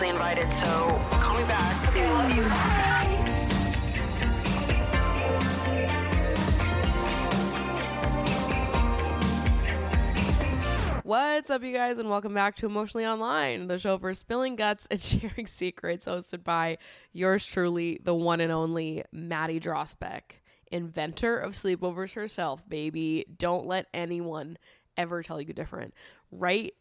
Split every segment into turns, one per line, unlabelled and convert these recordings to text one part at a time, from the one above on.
obviously invited, so call me back. Okay, I love you. Bye.
What's up, you guys, and welcome back to Emotionally Online, the show for spilling guts and sharing secrets, hosted by yours truly, the one and only Maddie Drosbeck, inventor of sleepovers herself, baby. Don't let anyone ever tell you different. Right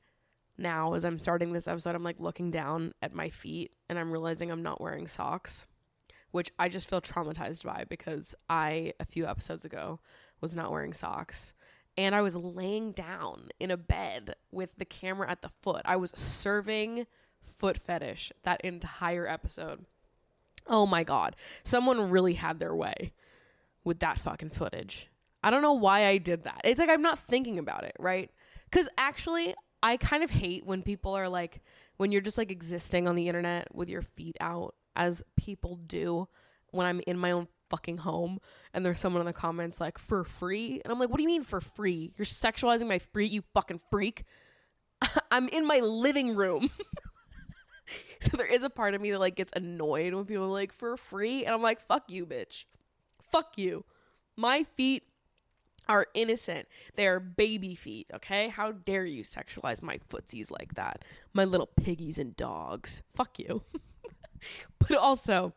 now, as I'm starting this episode, I'm like looking down at my feet and I'm realizing I'm not wearing socks, which I just feel traumatized by because I, a few episodes ago, was not wearing socks. And I was laying down in a bed with the camera at the foot. I was serving foot fetish that entire episode. Oh my God. Someone really had their way with that fucking footage. I don't know why I did that. It's like I'm not thinking about it, right? Because actually, I kind of hate when people are like, when you're just like existing on the internet with your feet out, as people do when I'm in my own fucking home, and there's someone in the comments like, for free? And I'm like, what do you mean for free? You're sexualizing my feet, you fucking freak. I'm in my living room. So there is a part of me that like gets annoyed when people are like, for free? And I'm like, fuck you, bitch. Fuck you. My feet are innocent. They are baby feet, okay? How dare you sexualize my footsies like that? My little piggies and dogs. Fuck you. But also,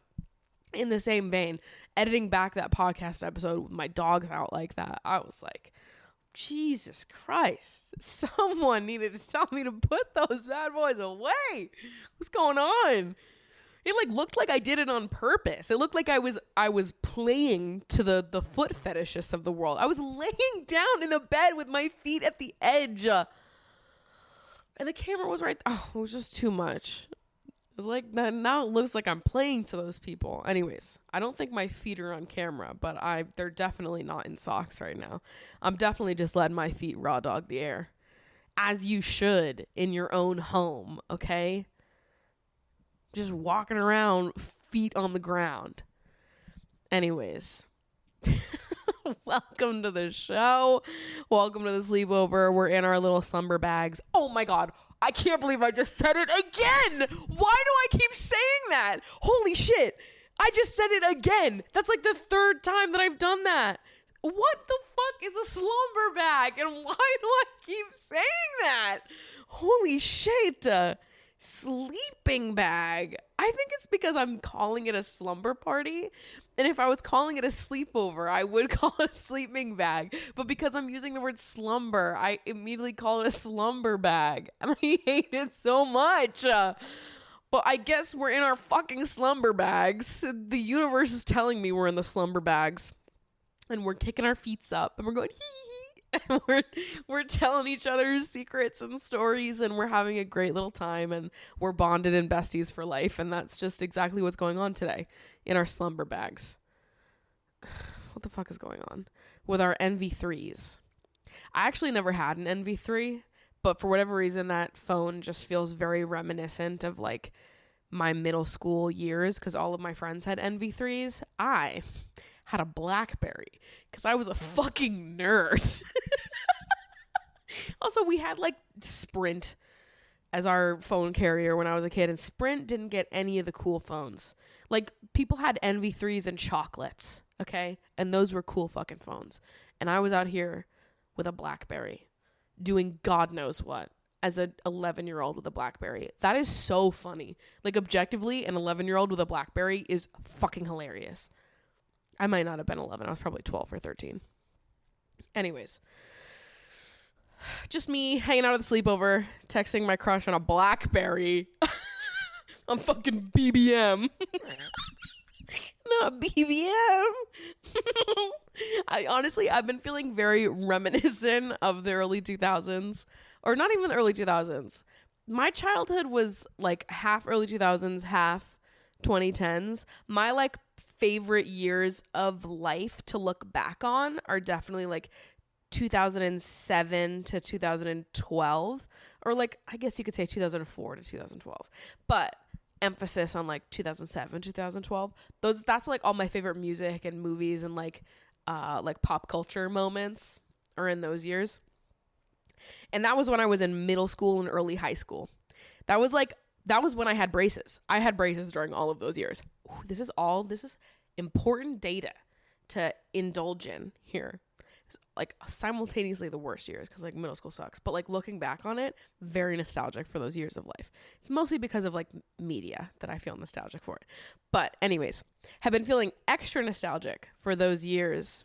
in the same vein, editing back that podcast episode with my dogs out like that, I was like, Jesus Christ, someone needed to tell me to put those bad boys away. What's going on? It like looked like I did it on purpose. It looked like I was playing to the foot fetishists of the world. I was laying down in a bed with my feet at the edge. And the camera was right. Oh, it was just too much. It's like now it looks like I'm playing to those people. Anyways, I don't think my feet are on camera, but they're definitely not in socks right now. I'm definitely just letting my feet raw dog the air, as you should in your own home, okay? Just walking around, feet on the ground. Anyways, welcome to the show. Welcome to the sleepover. We're in our little slumber bags. Oh my God. I can't believe I just said it again. Why do I keep saying that? Holy shit. I just said it again. That's like the third time that I've done that. What the fuck is a slumber bag? And why do I keep saying that? Holy shit. Sleeping bag. I think it's because I'm calling it a slumber party. And if I was calling it a sleepover, I would call it a sleeping bag. But because I'm using the word slumber, I immediately call it a slumber bag. And I hate it so much. But I guess we're in our fucking slumber bags. The universe is telling me we're in the slumber bags. And we're kicking our feet up. And we're going, hee hee. And we're telling each other secrets and stories, and we're having a great little time, and we're bonded and besties for life. And that's just exactly what's going on today in our slumber bags. What the fuck is going on with our NV3s? I actually never had an NV3, but for whatever reason, that phone just feels very reminiscent of like my middle school years, because all of my friends had NV3s. I had a BlackBerry because I was a fucking nerd. Also, we had like Sprint as our phone carrier when I was a kid, and Sprint didn't get any of the cool phones. Like, people had NV3s and chocolates, okay? And those were cool fucking phones. And I was out here with a BlackBerry doing God knows what as an 11-year-old with a BlackBerry. That is so funny. Like, objectively, an 11-year-old with a BlackBerry is fucking hilarious. I might not have been 11. I was probably 12 or 13. Anyways, just me hanging out at the sleepover, texting my crush on a BlackBerry. I'm fucking BBM. Not BBM. I've been feeling very reminiscent of the early 2000s, or not even the early 2000s. My childhood was like half early 2000s, half 2010s. My like favorite years of life to look back on are definitely like 2007 to 2012, or like, I guess you could say 2004 to 2012, but emphasis on like 2007, 2012. That's like all my favorite music and movies and like pop culture moments are in those years. And that was when I was in middle school and early high school. That was like that was when I had braces. I had braces during all of those years. Ooh, this is important data to indulge in here. It's like simultaneously the worst years because like middle school sucks. But like looking back on it, very nostalgic for those years of life. It's mostly because of like media that I feel nostalgic for it. But anyways, have been feeling extra nostalgic for those years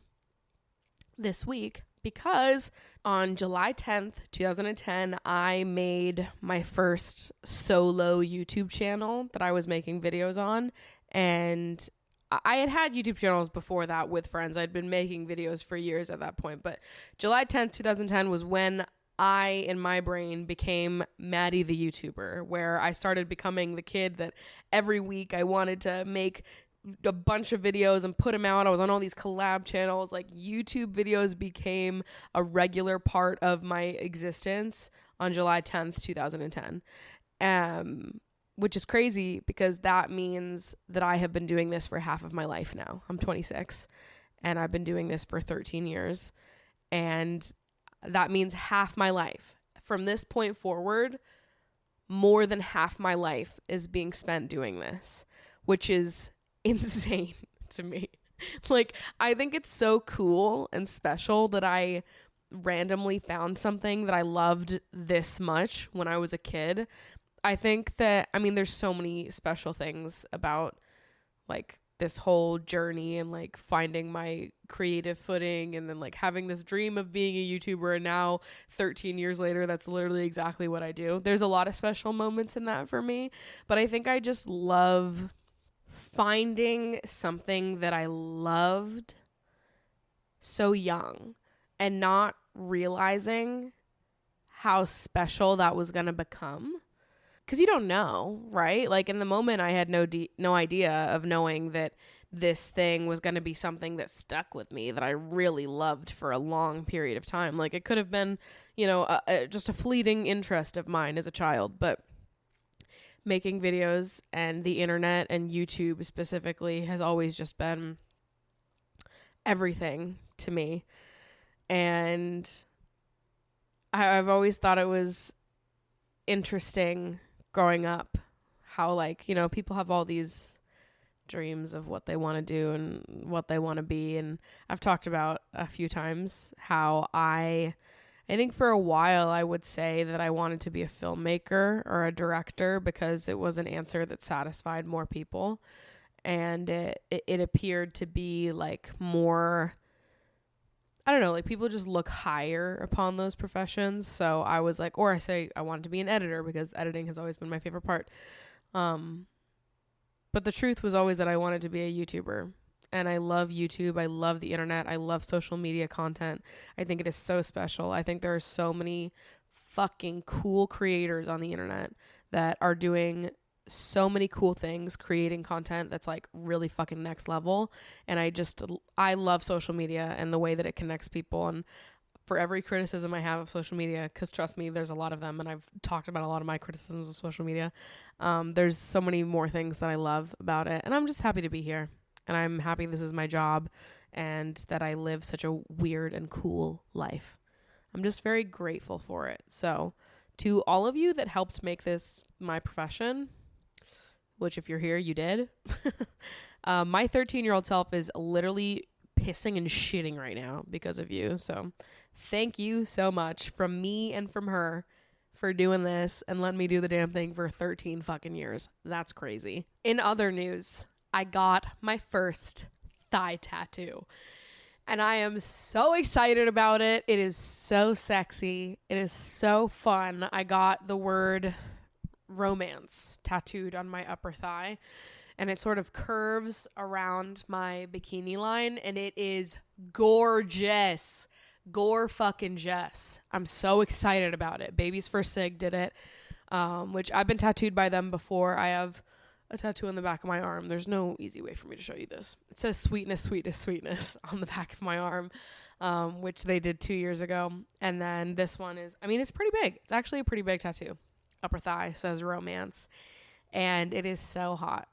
this week because on July 10th, 2010, I made my first solo YouTube channel that I was making videos on. And I had YouTube channels before that with friends. I'd been making videos for years at that point. But July 10th, 2010 was when I, in my brain, became Maddie the YouTuber, where I started becoming the kid that every week I wanted to make a bunch of videos and put them out. I was on all these collab channels. Like YouTube videos became a regular part of my existence on July 10th, 2010. Which is crazy because that means that I have been doing this for half of my life now. I'm 26 and I've been doing this for 13 years. And that means half my life. From this point forward, more than half my life is being spent doing this, which is insane to me. Like, I think it's so cool and special that I randomly found something that I loved this much when I was a kid. I think that, I mean, there's so many special things about like this whole journey and like finding my creative footing and then like having this dream of being a YouTuber. And now 13 years later, that's literally exactly what I do. There's a lot of special moments in that for me, but I think I just love finding something that I loved so young and not realizing how special that was going to become. Because you don't know, right? Like in the moment, I had no idea of knowing that this thing was going to be something that stuck with me, that I really loved for a long period of time. Like it could have been, you know, just a fleeting interest of mine as a child. But making videos and the internet and YouTube specifically has always just been everything to me. And I've always thought it was interesting growing up how, like, you know, people have all these dreams of what they want to do and what they want to be. And I've talked about a few times how I think for a while I would say that I wanted to be a filmmaker or a director because it was an answer that satisfied more people. And it appeared to be like more, I don't know, like people just look higher upon those professions. So I was like, or I say I wanted to be an editor because editing has always been my favorite part. But the truth was always that I wanted to be a YouTuber. And I love YouTube. I love the internet. I love social media content. I think it is so special. I think there are so many fucking cool creators on the internet that are doing so many cool things, creating content that's like really fucking next level. And I love social media and the way that it connects people. And for every criticism I have of social media, because trust me, there's a lot of them, and I've talked about a lot of my criticisms of social media, there's so many more things that I love about it. And I'm just happy to be here. And I'm happy this is my job and that I live such a weird and cool life. I'm just very grateful for it. So to all of you that helped make this my profession, which if you're here, you did. My 13-year-old self is literally pissing and shitting right now because of you. So thank you so much from me and from her for doing this and letting me do the damn thing for 13 fucking years. That's crazy. In other news, I got my first thigh tattoo. And I am so excited about it. It is so sexy. It is so fun. I got the word romance tattooed on my upper thigh. And it sort of curves around my bikini line. And it is gorgeous. Gore fucking Jess. I'm so excited about it. Baby's First Sig did it. Which I've been tattooed by them before. I have a tattoo on the back of my arm. There's no easy way for me to show you this. It says sweetness, sweetness, sweetness on the back of my arm, which they did 2 years ago. And then this one is, I mean, it's pretty big. It's actually a pretty big tattoo. Upper thigh says romance. And it is so hot.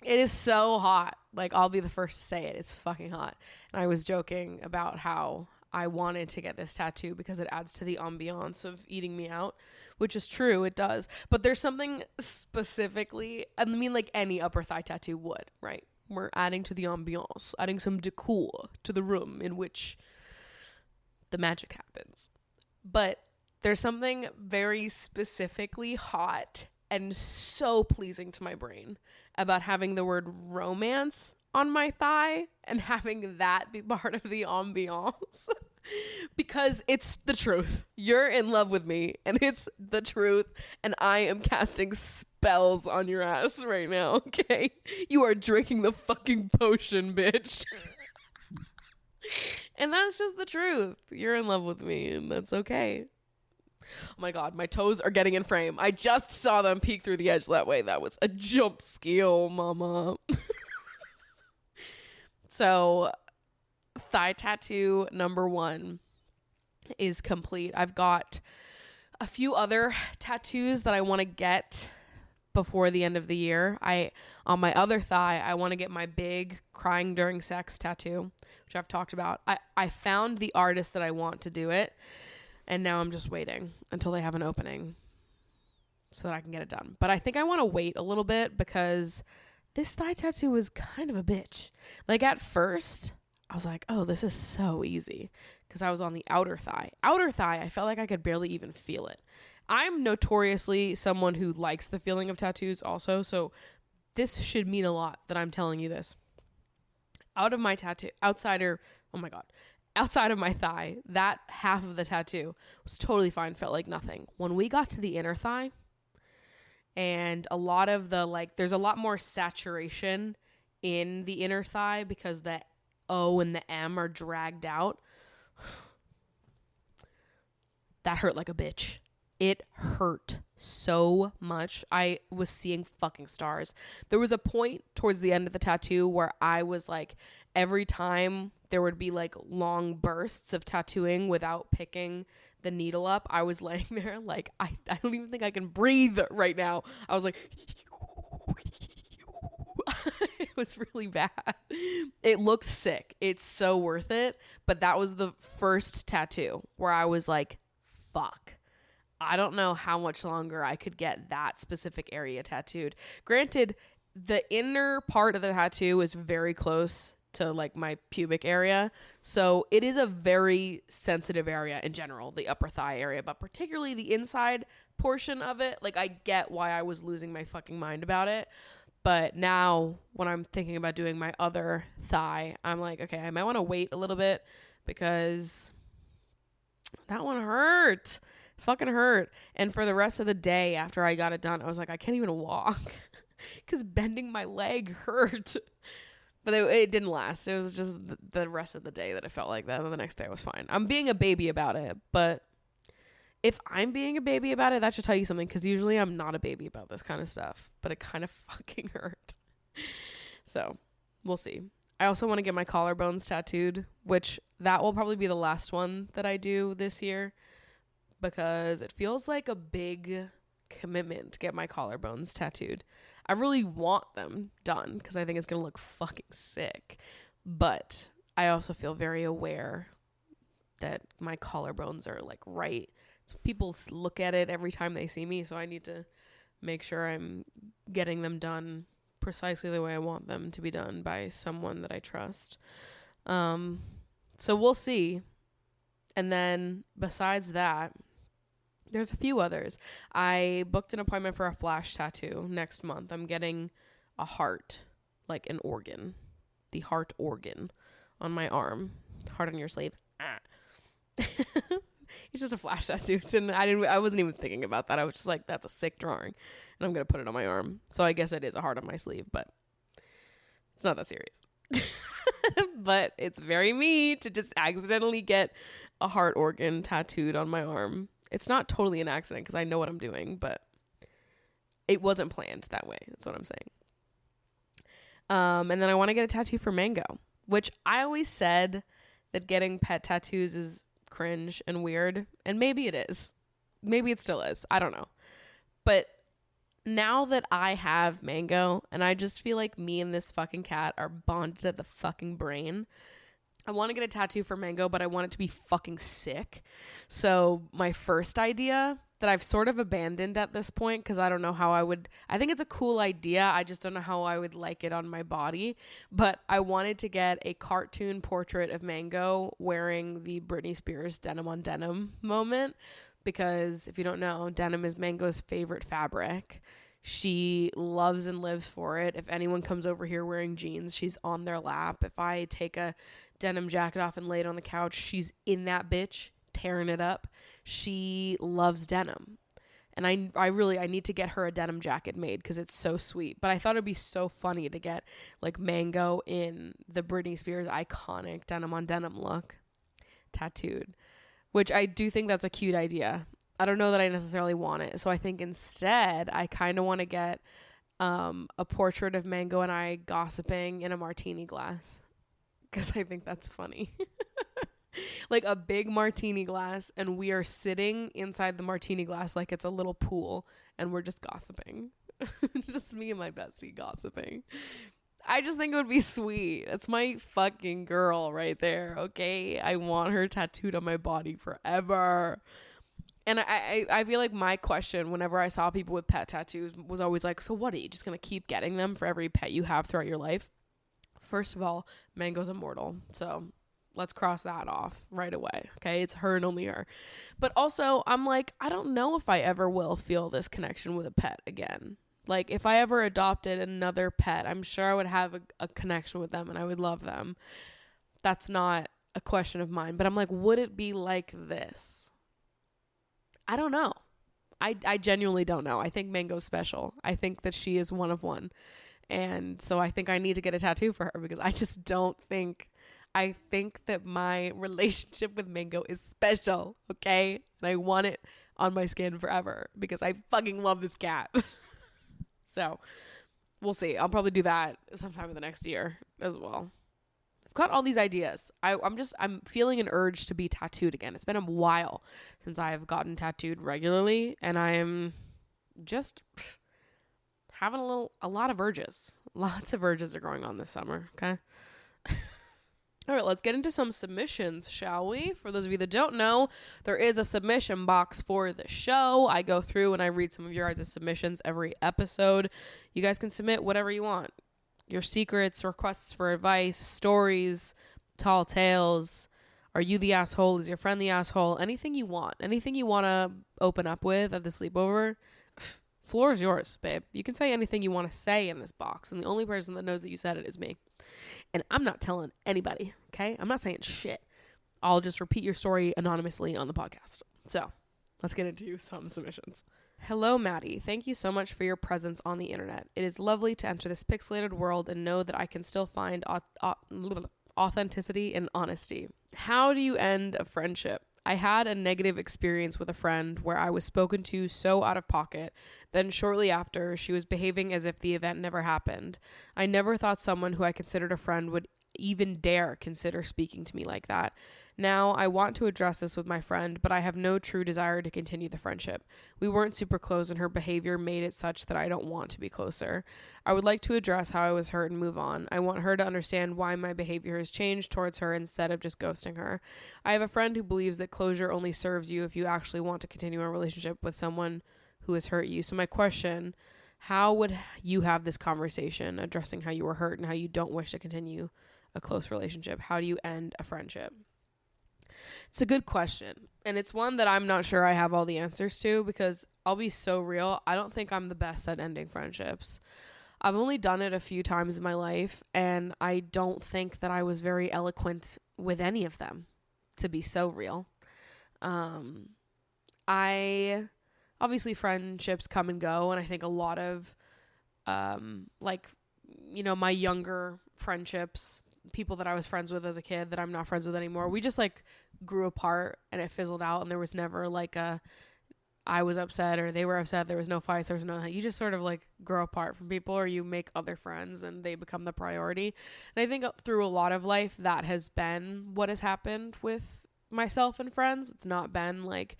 It is so hot. Like, I'll be the first to say it. It's fucking hot. And I was joking about how I wanted to get this tattoo because it adds to the ambiance of eating me out, which is true, it does. But there's something specifically, I mean, like any upper thigh tattoo would, right? We're adding to the ambiance, adding some decor to the room in which the magic happens. But there's something very specifically hot and so pleasing to my brain about having the word romance on my thigh and having that be part of the ambiance because it's the truth. You're in love with me and it's the truth, and I am casting spells on your ass right now, okay? You are drinking the fucking potion, bitch. And that's just the truth. You're in love with me and that's okay. Oh my God, my toes are getting in frame. I just saw them peek through the edge that way. That was a jump scale, mama. So, thigh tattoo number 1 is complete. I've got a few other tattoos that I want to get before the end of the year. On my other thigh, I want to get my big crying during sex tattoo, which I've talked about. I found the artist that I want to do it. And now I'm just waiting until they have an opening so that I can get it done. But I think I want to wait a little bit because this thigh tattoo was kind of a bitch. Like at first, I was like, oh, this is so easy because I was on the outer thigh. Outer thigh, I felt like I could barely even feel it. I'm notoriously someone who likes the feeling of tattoos also. So this should mean a lot that I'm telling you this. Out of my tattoo, outside of my thigh, that half of the tattoo was totally fine, felt like nothing. When we got to the inner thigh, and a lot of the, there's a lot more saturation in the inner thigh because the O and the M are dragged out. That hurt like a bitch. It hurt so much. I was seeing fucking stars. There was a point towards the end of the tattoo where I was like, every time there would be like long bursts of tattooing without picking the needle up, I was laying there like, I don't even think I can breathe right now. I was like, it was really bad. It looks sick. It's so worth it. But that was the first tattoo where I was like, fuck. I don't know how much longer I could get that specific area tattooed. Granted, the inner part of the tattoo is very close to like my pubic area. So it is a very sensitive area in general, the upper thigh area, but particularly the inside portion of it. Like I get why I was losing my fucking mind about it. But now when I'm thinking about doing my other thigh, I'm like, okay, I might want to wait a little bit because that one hurt. Fucking hurt. And for the rest of the day after I got it done, I was like, I can't even walk because bending my leg hurt. But it didn't last. It was just the rest of the day that it felt like that. And the next day I was fine. I'm being a baby about it. But if I'm being a baby about it, that should tell you something, because usually I'm not a baby about this kind of stuff. But it kind of fucking hurt. So we'll see. I also want to get my collarbones tattooed, which that will probably be the last one that I do this year, because it feels like a big commitment to get my collarbones tattooed. I really want them done because I think it's going to look fucking sick. But I also feel very aware that my collarbones are like right. So people look at it every time they see me. So I need to make sure I'm getting them done precisely the way I want them to be done by someone that I trust. So we'll see. And then besides that, there's a few others. I booked an appointment for a flash tattoo next month. I'm getting a heart, like an organ, the heart organ on my arm. Heart on your sleeve. It's just a flash tattoo. And I wasn't even thinking about that. I was just like, that's a sick drawing, and I'm going to put it on my arm. So I guess it is a heart on my sleeve, but it's not that serious. But it's very me to just accidentally get a heart organ tattooed on my arm. It's not totally an accident because I know what I'm doing, but it wasn't planned that way. That's what I'm saying. And then I want to get a tattoo for Mango, which I always said that getting pet tattoos is cringe and weird. And maybe it is. Maybe it still is. I don't know. But now that I have Mango, and I just feel like me and this fucking cat are bonded at the fucking brain, I want to get a tattoo for Mango, but I want it to be fucking sick. So my first idea that I've sort of abandoned at this point, because I don't know how I think it's a cool idea. I just don't know how I would like it on my body. But I wanted to get a cartoon portrait of Mango wearing the Britney Spears denim on denim moment. Because if you don't know, denim is Mango's favorite fabric. She loves and lives for it. If anyone comes over here wearing jeans, she's on their lap. If I take a denim jacket off and lay it on the couch, she's in that bitch, tearing it up. She loves denim. And I need to get her a denim jacket made because it's so sweet. But I thought it'd be so funny to get like Mango in the Britney Spears iconic denim on denim look tattooed, which I do think that's a cute idea. I don't know that I necessarily want it. So I think instead I kind of want to get a portrait of Mango and I gossiping in a martini glass because I think that's funny. Like a big martini glass, and we are sitting inside the martini glass like it's a little pool, and we're just gossiping. Just me and my bestie gossiping. I just think it would be sweet. That's my fucking girl right there, okay? I want her tattooed on my body forever. And I feel like my question whenever I saw people with pet tattoos was always like, so what, are you just going to keep getting them for every pet you have throughout your life? First of all, Mango's immortal, so let's cross that off right away, okay? It's her and only her. But also, I'm like, I don't know if I ever will feel this connection with a pet again. Like, if I ever adopted another pet, I'm sure I would have a connection with them and I would love them. That's not a question of mine. But I'm like, would it be like this? I don't know. I genuinely don't know. I think Mango's special. I think that she is one of one. And so I think I need to get a tattoo for her because I just don't think... I think that my relationship with Mango is special, okay? And I want it on my skin forever because I fucking love this cat. So we'll see. I'll probably do that sometime in the next year as well. I've got all these ideas. I'm feeling an urge to be tattooed again. It's been a while since I've gotten tattooed regularly, and I'm just having a lot of urges. Lots of urges are going on this summer, okay? All right, let's get into some submissions, shall we? For those of you that don't know, there is a submission box for the show. I go through and I read some of your guys' submissions every episode. You guys can submit whatever you want. Your secrets, requests for advice, stories, tall tales. Are you the asshole? Is your friend the asshole? Anything you want. Anything you want to open up with at the sleepover. Floor is yours, babe. You can say anything you want to say in this box. And the only person that knows that you said it is me. And I'm not telling anybody, okay? I'm not saying shit. I'll just repeat your story anonymously on the podcast. So let's get into some submissions. Hello, Maddie. Thank you so much for your presence on the internet. It is lovely to enter this pixelated world and know that I can still find authenticity and honesty. How do you end a friendship? I had a negative experience with a friend where I was spoken to so out of pocket. Then shortly after, she was behaving as if the event never happened. I never thought someone who I considered a friend would even dare consider speaking to me like that. Now, I want to address this with my friend, but I have no true desire to continue the friendship. We weren't super close and her behavior made it such that I don't want to be closer. I would like to address how I was hurt and move on. I want her to understand why my behavior has changed towards her instead of just ghosting her. I have a friend who believes that closure only serves you if you actually want to continue a relationship with someone who has hurt you. So my question, how would you have this conversation addressing how you were hurt and how you don't wish to continue a close relationship? How do you end a friendship? It's a good question, and it's one that I'm not sure I have all the answers to because I'll be so real, I don't think I'm the best at ending friendships. I've only done it a few times in my life, and I don't think that I was very eloquent with any of them, to be so real. Obviously friendships come and go, and I think a lot of my younger friendships, people that I was friends with as a kid that I'm not friends with anymore, we just like grew apart and it fizzled out, and there was never like I was upset or they were upset. There was no fights. There was no, you just sort of like grow apart from people, or you make other friends and they become the priority. And I think through a lot of life, that has been what has happened with myself and friends. It's not been like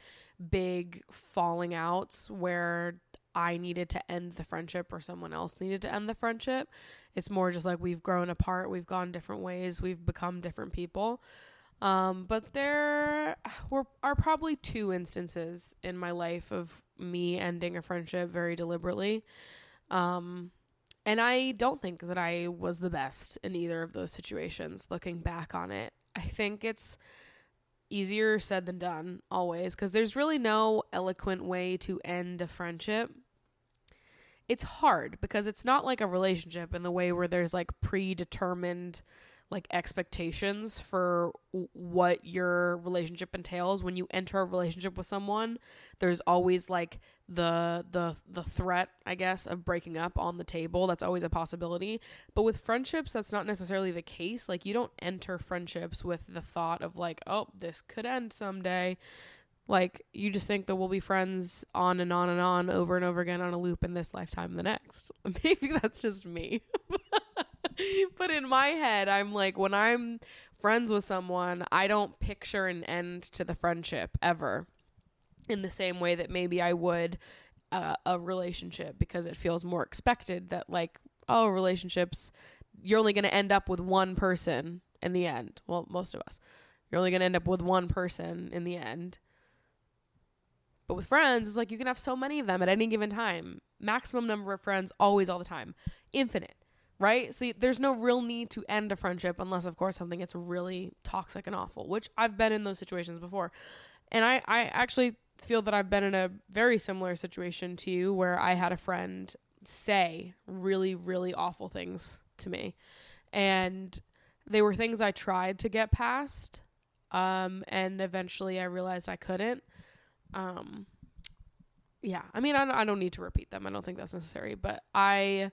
big falling outs where I needed to end the friendship or someone else needed to end the friendship. It's more just like we've grown apart, we've gone different ways, we've become different people. But there are probably 2 instances in my life of me ending a friendship very deliberately. And I don't think that I was the best in either of those situations, looking back on it. I think it's easier said than done always, because there's really no eloquent way to end a friendship. It's hard because it's not like a relationship in the way where there's like predetermined like expectations for what your relationship entails. When you enter a relationship with someone, there's always like the threat, I guess, of breaking up on the table. That's always a possibility. But with friendships, that's not necessarily the case. Like, you don't enter friendships with the thought of like, oh, this could end someday. Like, you just think that we'll be friends on and on and on, over and over again, on a loop in this lifetime and the next. Maybe that's just me. But in my head, I'm like, when I'm friends with someone, I don't picture an end to the friendship ever in the same way that maybe I would a relationship, because it feels more expected that like, oh, relationships, you're only going to end up with one person in the end. Well, most of us. You're only going to end up with one person in the end. But with friends, it's like you can have so many of them at any given time. Maximum number of friends, always, all the time. Infinite, right? So there's no real need to end a friendship unless, of course, something gets really toxic and awful, which I've been in those situations before. And I actually feel that I've been in a very similar situation to you, where I had a friend say really, really awful things to me. And they were things I tried to get past. And eventually I realized I couldn't. Yeah, I mean, I don't need to repeat them. I don't think that's necessary, but I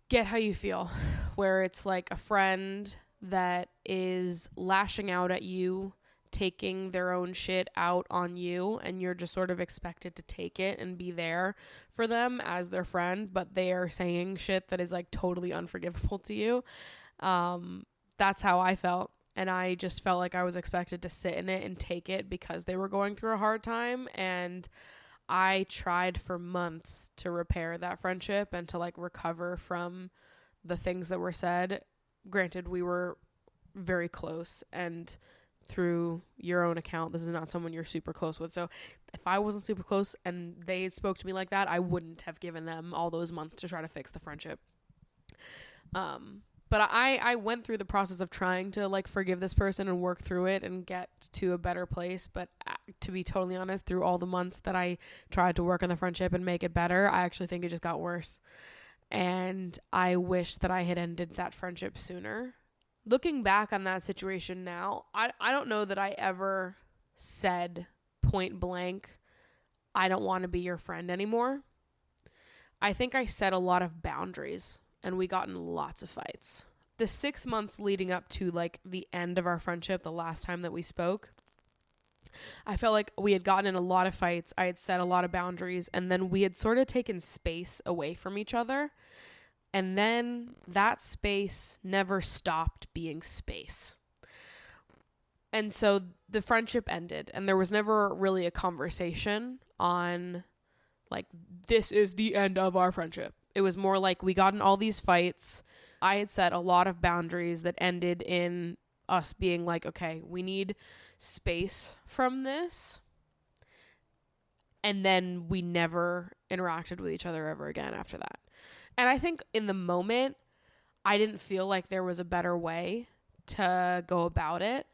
get how you feel, where it's like a friend that is lashing out at you, taking their own shit out on you, and you're just sort of expected to take it and be there for them as their friend, but they are saying shit that is like totally unforgivable to you. That's how I felt. And I just felt like I was expected to sit in it and take it because they were going through a hard time. And I tried for months to repair that friendship and to like recover from the things that were said. Granted, we were very close, and through your own account, this is not someone you're super close with. So if I wasn't super close and they spoke to me like that, I wouldn't have given them all those months to try to fix the friendship. But I went through the process of trying to like forgive this person and work through it and get to a better place. But to be totally honest, through all the months that I tried to work on the friendship and make it better, I actually think it just got worse. And I wish that I had ended that friendship sooner. Looking back on that situation now, I don't know that I ever said point blank, I don't want to be your friend anymore. I think I set a lot of boundaries. And we got in lots of fights. The 6 months leading up to like the end of our friendship, the last time that we spoke, I felt like we had gotten in a lot of fights. I had set a lot of boundaries, and then we had sort of taken space away from each other. And then that space never stopped being space. And so the friendship ended, and there was never really a conversation on like, this is the end of our friendship. It was more like we got in all these fights. I had set a lot of boundaries that ended in us being like, okay, we need space from this. And then we never interacted with each other ever again after that. And I think in the moment, I didn't feel like there was a better way to go about it.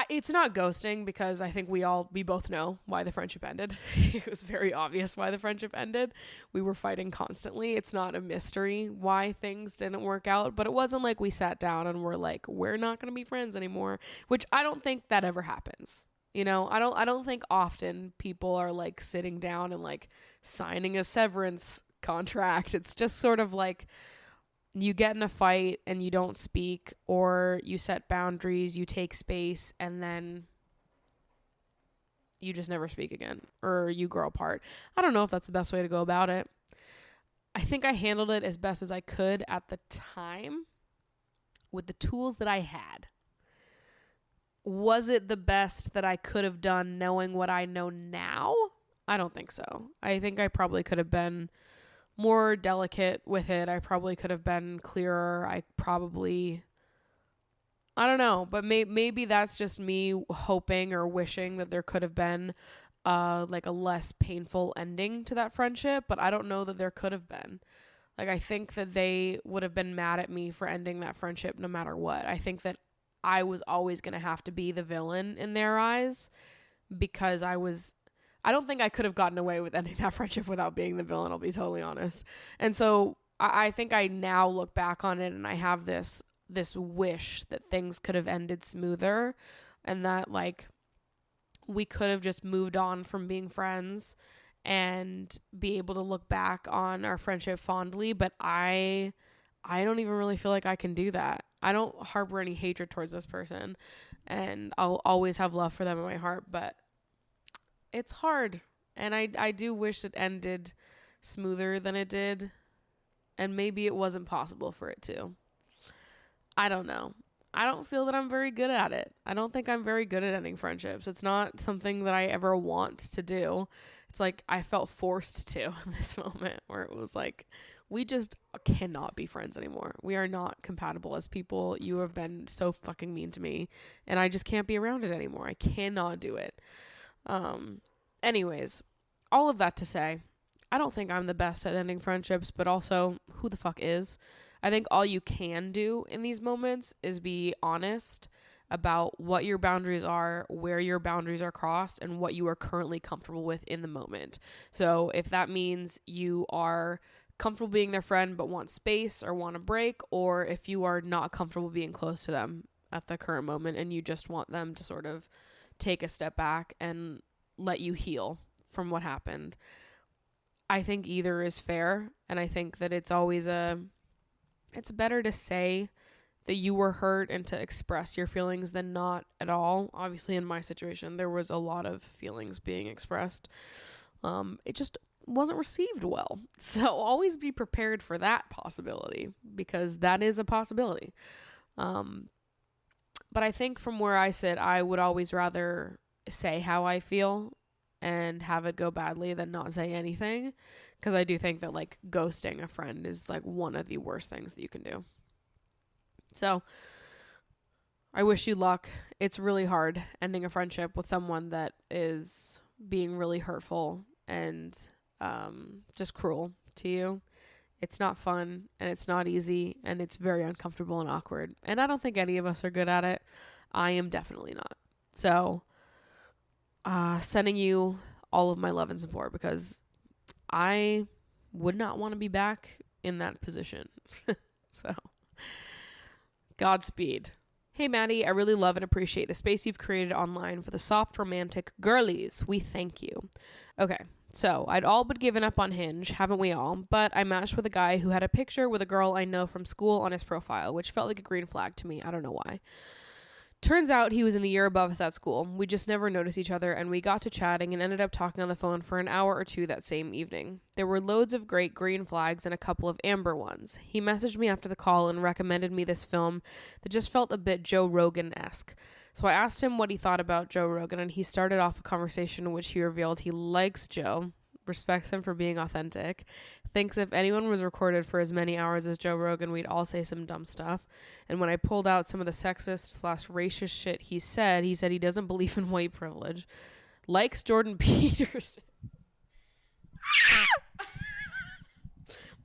It's not ghosting, because I think we both know why the friendship ended. It was very obvious why the friendship ended. We were fighting constantly. It's not a mystery why things didn't work out, but it wasn't like we sat down and were like, we're not going to be friends anymore, which I don't think that ever happens. You know, I don't think often people are like sitting down and like signing a severance contract. It's just sort of like, you get in a fight and you don't speak, or you set boundaries, you take space, and then you just never speak again, or you grow apart. I don't know if that's the best way to go about it. I think I handled it as best as I could at the time with the tools that I had. Was it the best that I could have done knowing what I know now? I don't think so. I think I probably could have been more delicate with it. I probably could have been clearer. I don't know, but maybe that's just me hoping or wishing that there could have been like a less painful ending to that friendship, but I don't know that there could have been. Like, I think that they would have been mad at me for ending that friendship no matter what. I think that I was always going to have to be the villain in their eyes because I don't think I could have gotten away with ending that friendship without being the villain, I'll be totally honest. And so I think I now look back on it and I have this wish that things could have ended smoother and that, like, we could have just moved on from being friends and be able to look back on our friendship fondly. But I don't even really feel like I can do that. I don't harbor any hatred towards this person, and I'll always have love for them in my heart, but it's hard. And I do wish it ended smoother than it did, and maybe it wasn't possible for it to. I don't know. I don't feel that I'm very good at it. I don't think I'm very good at ending friendships. It's not something that I ever want to do. It's like I felt forced to in this moment where it was like, we just cannot be friends anymore. We are not compatible as people. You have been so fucking mean to me, and I just can't be around it anymore. I cannot do it. Anyways, all of that to say, I don't think I'm the best at ending friendships, but also, who the fuck is? I think all you can do in these moments is be honest about what your boundaries are, where your boundaries are crossed, and what you are currently comfortable with in the moment. So if that means you are comfortable being their friend but want space or want a break, or if you are not comfortable being close to them at the current moment and you just want them to sort of take a step back and let you heal from what happened, I think either is fair. And I think that it's always it's better to say that you were hurt and to express your feelings than not at all. Obviously, in my situation, there was a lot of feelings being expressed. It just wasn't received well. So always be prepared for that possibility, because that is a possibility. But I think from where I sit, I would always rather say how I feel and have it go badly than not say anything, because I do think that, like, ghosting a friend is, like, one of the worst things that you can do. So I wish you luck. It's really hard ending a friendship with someone that is being really hurtful and just cruel to you. It's not fun, and it's not easy, and it's very uncomfortable and awkward. And I don't think any of us are good at it. I am definitely not. So sending you all of my love and support, because I would not want to be back in that position. So Godspeed. Hey, Maddie, I really love and appreciate the space you've created online for the soft romantic girlies. We thank you. Okay, so I'd all but given up on Hinge, haven't we all? But I matched with a guy who had a picture with a girl I know from school on his profile, which felt like a green flag to me. I don't know why. Turns out he was in the year above us at school. We just never noticed each other, and we got to chatting and ended up talking on the phone for an hour or two that same evening. There were loads of great green flags and a couple of amber ones. He messaged me after the call and recommended me this film that just felt a bit Joe Rogan-esque. So I asked him what he thought about Joe Rogan, and he started off a conversation in which he revealed he likes Joe, respects him for being authentic, thinks if anyone was recorded for as many hours as Joe Rogan, we'd all say some dumb stuff. And when I pulled out some of the sexist/racist shit he said he doesn't believe in white privilege, likes Jordan Peterson.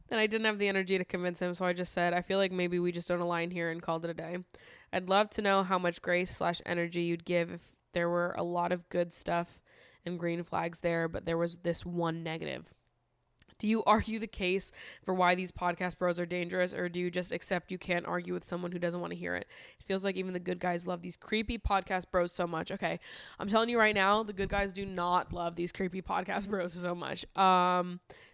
And I didn't have the energy to convince him, so I just said, I feel like maybe we just don't align here, and called it a day. I'd love to know how much grace/energy you'd give if there were a lot of good stuff and green flags there, but there was this one negative. Do you argue the case for why these podcast bros are dangerous, or do you just accept you can't argue with someone who doesn't want to hear it? It feels like even the good guys love these creepy podcast bros so much. Okay, I'm telling you right now, the good guys do not love these creepy podcast bros so much.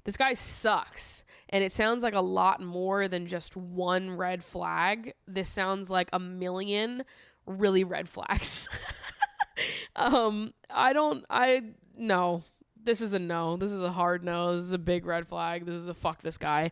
This guy sucks, and it sounds like a lot more than just one red flag. This sounds like a million really red flags. No. This is a no. This is a hard no. This is a big red flag. This is a fuck this guy.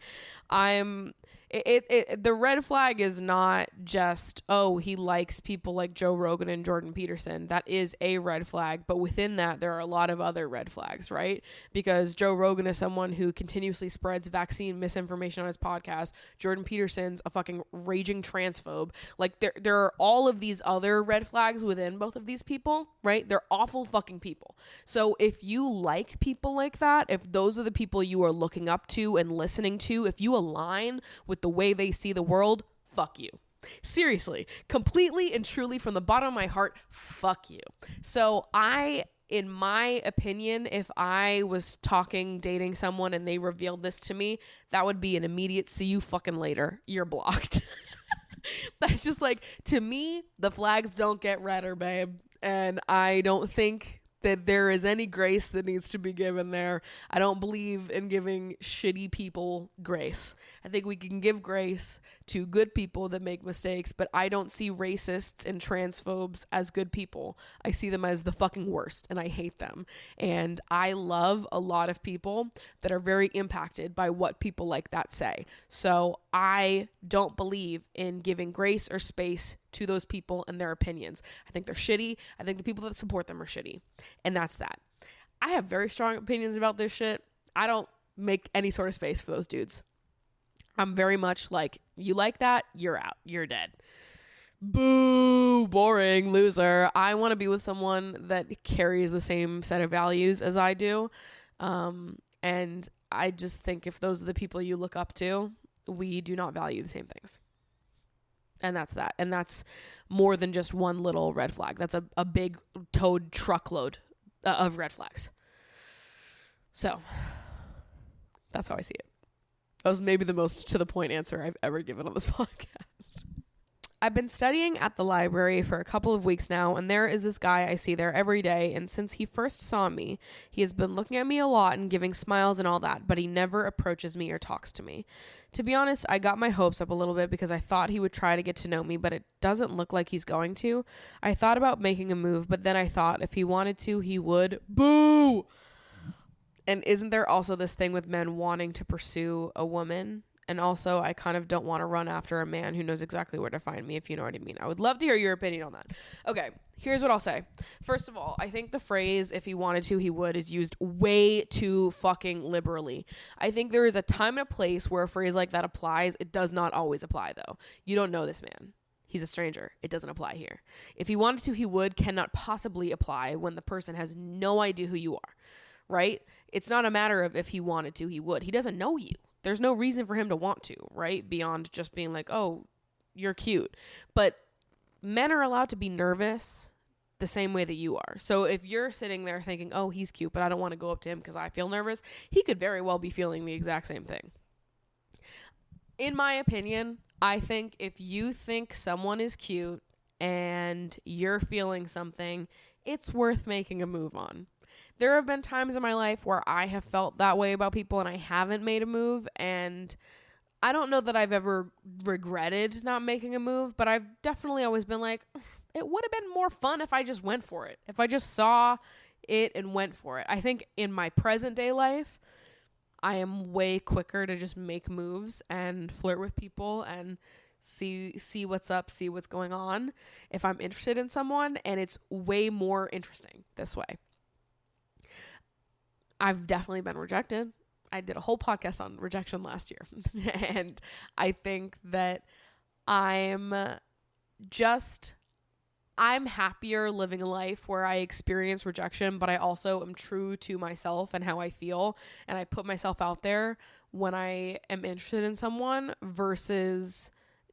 The red flag is not just, oh, he likes people like Joe Rogan and Jordan Peterson. That is a red flag, but within that there are a lot of other red flags, right? Because Joe Rogan is someone who continuously spreads vaccine misinformation on his podcast. Jordan Peterson's a fucking raging transphobe. Like there are all of these other red flags within both of these people, right? They're awful fucking people. So if you like people like that, if those are the people you are looking up to and listening to, if you align with the way they see the world, fuck you. Seriously, completely and truly from the bottom of my heart, fuck you. So in my opinion, if I was dating someone and they revealed this to me, that would be an immediate see you fucking later. You're blocked. That's just like, to me, the flags don't get redder, babe. And I don't think that there is any grace that needs to be given there. I don't believe in giving shitty people grace. I think we can give grace to good people that make mistakes, but I don't see racists and transphobes as good people. I see them as the fucking worst, and I hate them. And I love a lot of people that are very impacted by what people like that say. So I don't believe in giving grace or space to those people and their opinions. I think they're shitty. I think the people that support them are shitty. And that's that. I have very strong opinions about this shit. I don't make any sort of space for those dudes. I'm very much like, you like that? You're out. You're dead. Boo, boring, loser. I want to be with someone that carries the same set of values as I do. And I just think if those are the people you look up to, we do not value the same things. And that's that. And that's more than just one little red flag. That's a big towed truckload of red flags. So that's how I see it. That was maybe the most to the point answer I've ever given on this podcast. I've been studying at the library for a couple of weeks now, and there is this guy I see there every day, and since he first saw me, he has been looking at me a lot and giving smiles and all that, but he never approaches me or talks to me. To be honest, I got my hopes up a little bit because I thought he would try to get to know me, but it doesn't look like he's going to. I thought about making a move, but then I thought if he wanted to, he would. Boo! And isn't there also this thing with men wanting to pursue a woman? And also, I kind of don't want to run after a man who knows exactly where to find me, if you know what I mean. I would love to hear your opinion on that. Okay, here's what I'll say. First of all, I think the phrase, if he wanted to, he would, is used way too fucking liberally. I think there is a time and a place where a phrase like that applies. It does not always apply, though. You don't know this man. He's a stranger. It doesn't apply here. If he wanted to, he would, cannot possibly apply when the person has no idea who you are, right? It's not a matter of if he wanted to, he would. He doesn't know you. There's no reason for him to want to, right? Beyond just being like, oh, you're cute. But men are allowed to be nervous the same way that you are. So if you're sitting there thinking, oh, he's cute, but I don't want to go up to him because I feel nervous, he could very well be feeling the exact same thing. In my opinion, I think if you think someone is cute and you're feeling something, it's worth making a move on. There have been times in my life where I have felt that way about people and I haven't made a move, and I don't know that I've ever regretted not making a move, but I've definitely always been like, it would have been more fun if I just went for it. If I just saw it and went for it. I think in my present day life, I am way quicker to just make moves and flirt with people and see what's up, see what's going on if I'm interested in someone, and it's way more interesting this way. I've definitely been rejected. I did a whole podcast on rejection last year. And I think that I'm happier living a life where I experience rejection, but I also am true to myself and how I feel. And I put myself out there when I am interested in someone versus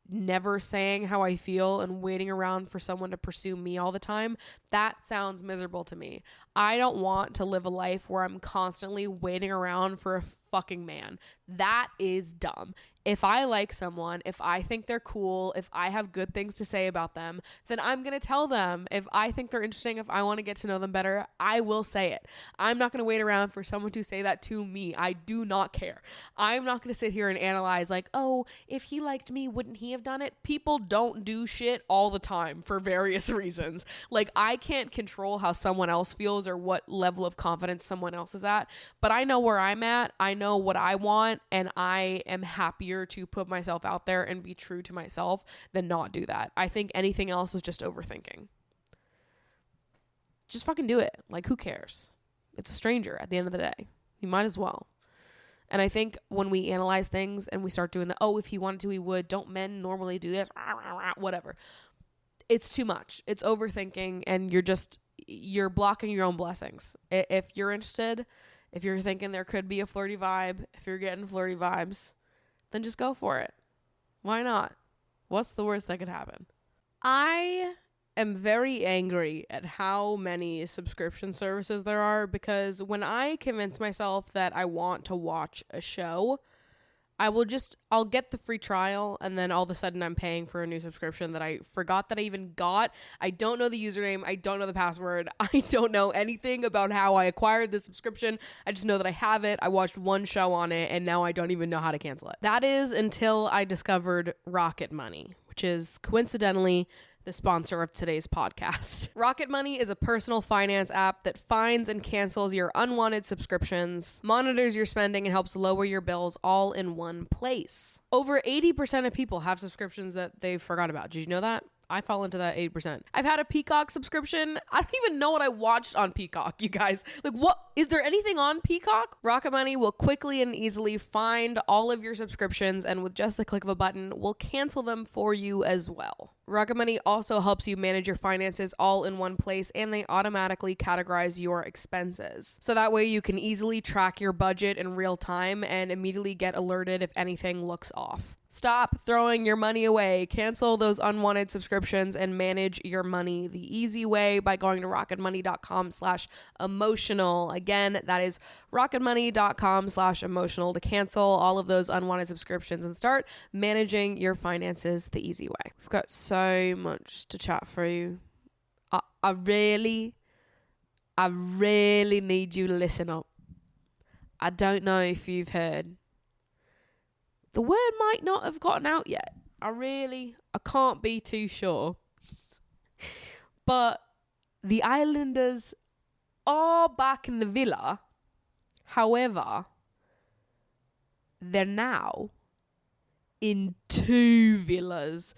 never saying how I feel and waiting around for someone to pursue me all the time. That sounds miserable to me. I don't want to live a life where I'm constantly waiting around for a fucking man. That is dumb. If I like someone, if I think they're cool, if I have good things to say about them, then I'm going to tell them. If I think they're interesting, if I want to get to know them better, I will say it. I'm not going to wait around for someone to say that to me. I do not care. I'm not going to sit here and analyze like, oh, if he liked me, wouldn't he have done it? People don't do shit all the time for various reasons. Like, I can't control how someone else feels or what level of confidence someone else is at, but I know where I'm at. I know what I want, and I am happier easier to put myself out there and be true to myself than not do that. I think anything else is just overthinking. Just fucking do it. Like, who cares? It's a stranger at the end of the day. You might as well. And I think when we analyze things and we start doing the, oh, if he wanted to, he would. Don't men normally do this? Whatever. It's too much. It's overthinking, and you're blocking your own blessings. If you're interested, if you're thinking there could be a flirty vibe, if you're getting flirty vibes, then just go for it. Why not? What's the worst that could happen? I am very angry at how many subscription services there are, because when I convince myself that I want to watch a show, I'll get the free trial, and then all of a sudden I'm paying for a new subscription that I forgot that I even got. I don't know the username. I don't know the password. I don't know anything about how I acquired the subscription. I just know that I have it. I watched one show on it, and now I don't even know how to cancel it. That is until I discovered Rocket Money, which is coincidentally the sponsor of today's podcast. Rocket Money is a personal finance app that finds and cancels your unwanted subscriptions, monitors your spending, and helps lower your bills all in one place. Over 80% of people have subscriptions that they forgot about. Did you know that? I fall into that 8%. I've had a Peacock subscription. I don't even know what I watched on Peacock, you guys. Like, what? Is there anything on Peacock? Rocket Money will quickly and easily find all of your subscriptions, and with just the click of a button, will cancel them for you as well. Rocket Money also helps you manage your finances all in one place, and they automatically categorize your expenses. So that way you can easily track your budget in real time and immediately get alerted if anything looks off. Stop throwing your money away. Cancel those unwanted subscriptions and manage your money the easy way by going to rocketmoney.com/emotional. Again, that is rocketmoney.com/emotional to cancel all of those unwanted subscriptions and start managing your finances the easy way. We've got so much to chat through. I really need you to listen up. I don't know if you've heard. The word might not have gotten out yet. I can't be too sure. But the Islanders are back in the villa. However, they're now in two villas.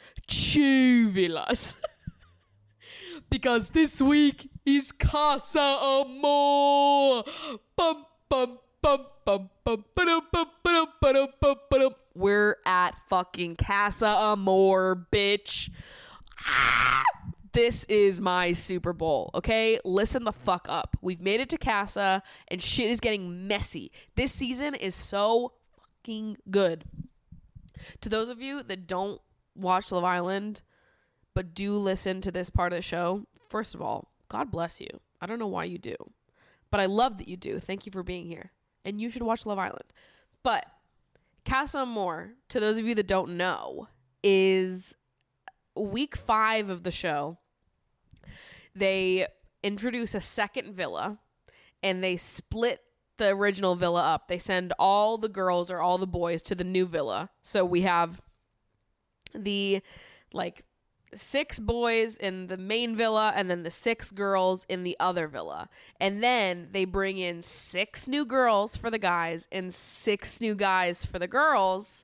Because this week is Casa Amor. Bum, bum, bum, bum, bum, ba-dum, bum, ba-dum, ba-dum, bum, ba-dum. We're at fucking Casa Amor, bitch. This is my Super Bowl, okay? Listen the fuck up. We've made it to Casa, and shit is getting messy. This season is so fucking good. To those of you that don't watch Love Island, but do listen to this part of the show, first of all, God bless you. I don't know why you do, but I love that you do. Thank you for being here. And you should watch Love Island. But Casa Amor, to those of you that don't know, is week 5 of the show. They introduce a second villa, and they split the original villa up. They send all the girls or all the boys to the new villa. So we have the 6 boys in the main villa, and then the 6 girls in the other villa. And then they bring in 6 new girls for the guys and 6 new guys for the girls,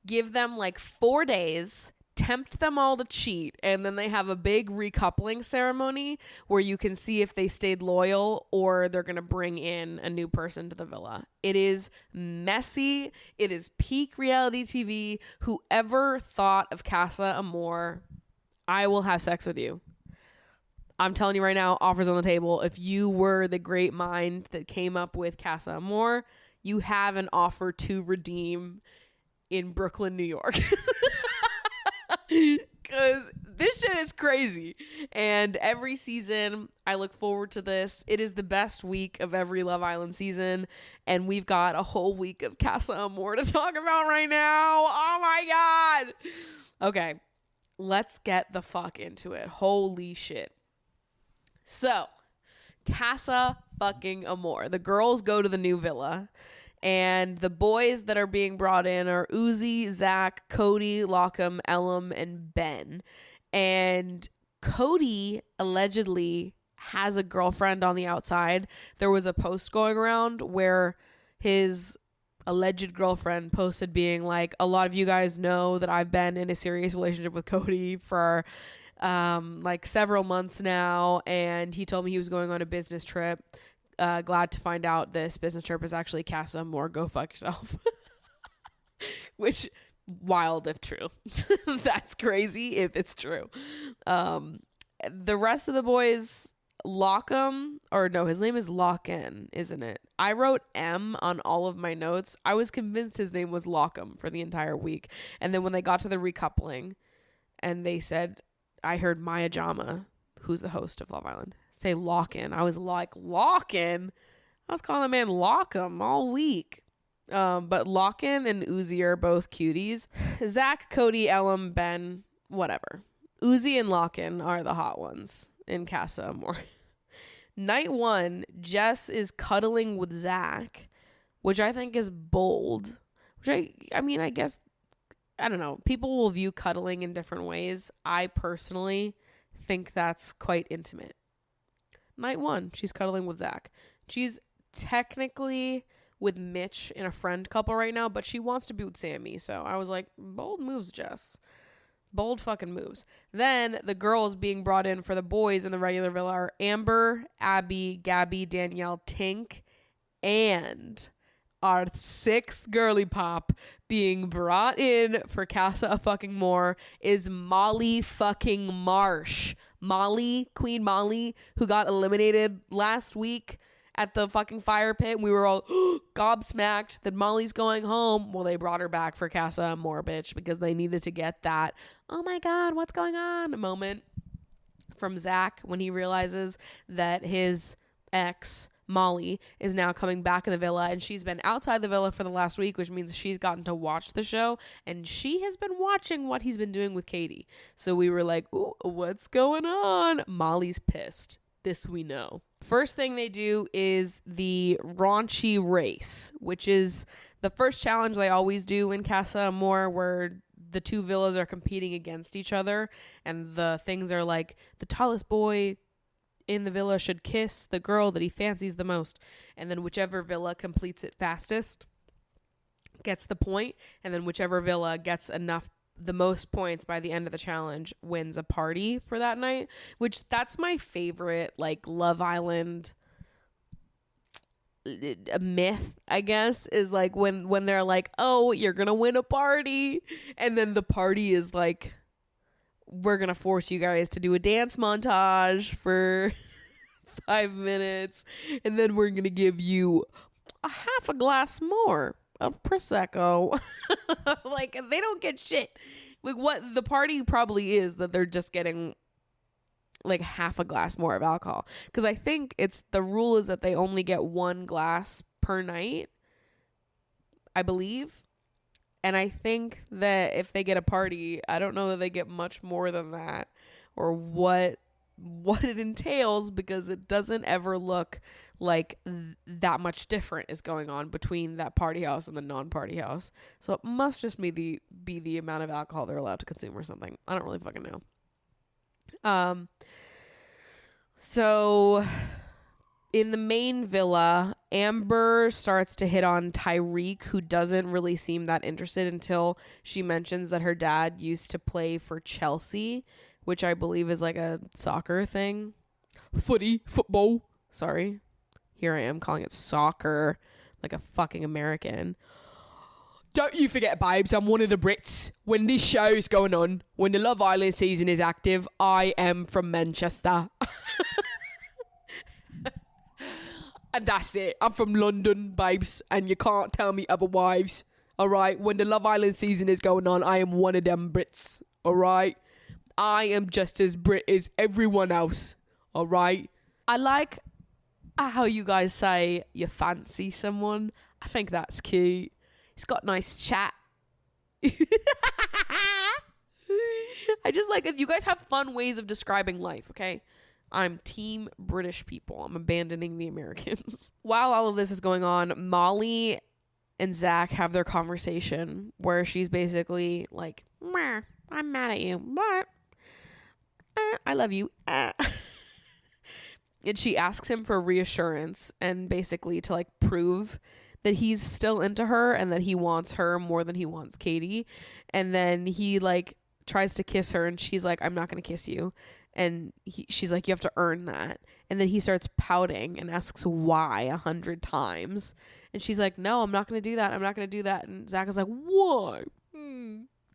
give them 4 days, tempt them all to cheat, and then they have a big recoupling ceremony where you can see if they stayed loyal or they're going to bring in a new person to the villa. It is messy. It is peak reality TV. Whoever thought of Casa Amor, I will have sex with you. I'm telling you right now, offers on the table. If you were the great mind that came up with Casa Amor, you have an offer to redeem in Brooklyn, New York. Because this shit is crazy. And every season, I look forward to this. It is the best week of every Love Island season. And we've got a whole week of Casa Amor to talk about right now. Oh my God. Okay. Let's get the fuck into it. Holy shit. So, Casa fucking Amor. The girls go to the new villa, and the boys that are being brought in are Uzi, Zach, Cody, Lockham, Elam, and Ben. And Cody allegedly has a girlfriend on the outside. There was a post going around where his alleged girlfriend posted being like, a lot of you guys know that I've been in a serious relationship with Cody for like several months now, and he told me he was going on a business trip. Glad to find out this business trip is actually CASA AMOR. Go fuck yourself. Which, wild if true. That's crazy if it's true. The rest of the boys, Lockham, or no, his name is Lock-in, isn't it? I wrote M on all of my notes. I was convinced his name was Lockham for the entire week. And then when they got to the recoupling and they said, I heard Maya Jama, who's the host of Love Island, say Lock-in. I was like, Lock-in? I was calling the man Lockham all week. But Lock-in and Uzi are both cuties. Zach, Cody, Elam, Ben, whatever. Uzi and Lock-in are the hot ones in CASA AMOR. Night 1, Jess is cuddling with Zach, which I think is bold. Which I mean, I guess, I don't know. People will view cuddling in different ways. I personally think that's quite intimate. Night 1, she's cuddling with Zach. She's technically with Mitch in a friend couple right now, but she wants to be with Sammy. So I was like, bold moves, Jess. Bold fucking moves. Then the girls being brought in for the boys in the regular villa are Amber, Abby, Gabby, Danielle, Tink, and our 6th girly pop being brought in for CASA fucking more is Molly fucking Marsh. Molly, Queen Molly, who got eliminated last week at the fucking fire pit, and we were all gobsmacked that Molly's going home. Well, they brought her back for CASA AMOR, bitch, because they needed to get that, oh my God, what's going on moment from Zach when he realizes that his ex, Molly, is now coming back in the villa, and she's been outside the villa for the last week, which means she's gotten to watch the show, and she has been watching what he's been doing with Katie. So we were like, ooh, what's going on? Molly's pissed. This we know. First thing they do is the raunchy race, which is the first challenge they always do in CASA AMOR, where the two villas are competing against each other, and the things are like the tallest boy in the villa should kiss the girl that he fancies the most, and then whichever villa completes it fastest gets the point, and then whichever villa gets the most points by the end of the challenge wins a party for that night, which that's my favorite, like, Love Island myth, I guess, is like when they're like, oh, you're gonna win a party, and then the party is like, we're gonna force you guys to do a dance montage for 5 minutes, and then we're gonna give you a half a glass more of Prosecco. Like, they don't get shit. Like, what the party probably is that they're just getting like half a glass more of alcohol, because I think it's the rule is that they only get 1 glass per night, I believe. And I think that if they get a party, I don't know that they get much more than that, or what it entails, because it doesn't ever look like that much different is going on between that party house and the non-party house. So it must just be the amount of alcohol they're allowed to consume or something. I don't really fucking know. So in the main villa, Amber starts to hit on Tyreek, who doesn't really seem that interested until she mentions that her dad used to play for Chelsea, which I believe is like a soccer thing. Football. Sorry. Here I am calling it soccer like a fucking American. Don't you forget, babes, I'm one of the Brits. When this show is going on, when the Love Island season is active, I am from Manchester. And that's it. I'm from London, babes, and you can't tell me otherwise. All right? When the Love Island season is going on, I am one of them Brits. All right? I am just as Brit as everyone else. All right? I like how you guys say you fancy someone. I think that's cute. He's got nice chat. I just like it. You guys have fun ways of describing life, okay? I'm team British people. I'm abandoning the Americans. While all of this is going on, Molly and Zach have their conversation where she's basically like, I'm mad at you, but I love you. And she asks him for reassurance and basically to like prove that he's still into her and that he wants her more than he wants Katie. And then he like tries to kiss her and she's like, I'm not going to kiss you. And she's like, you have to earn that. And then he starts pouting and asks why 100 times. And she's like, no, I'm not going to do that. I'm not going to do that. And Zach is like, why?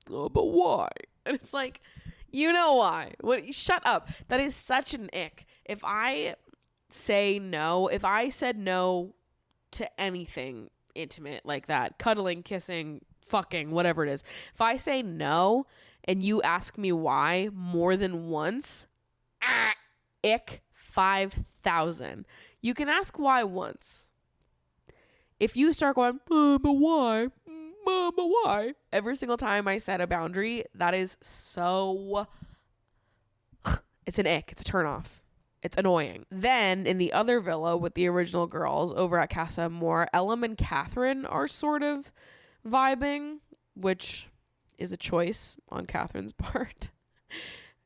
Oh, but why? And it's like, you know why. What? Shut up. That is such an ick. If I say no, if I said no to anything intimate like that, cuddling, kissing, fucking, whatever it is, if I say no and you ask me why more than once, ick 5,000. You can ask why once. If you start going, but why? But why? Every single time I set a boundary, that is so... It's an ick. It's a turnoff. It's annoying. Then in the other villa with the original girls over at Casa Amor, Elam and Catherine are sort of vibing, which is a choice on Catherine's part.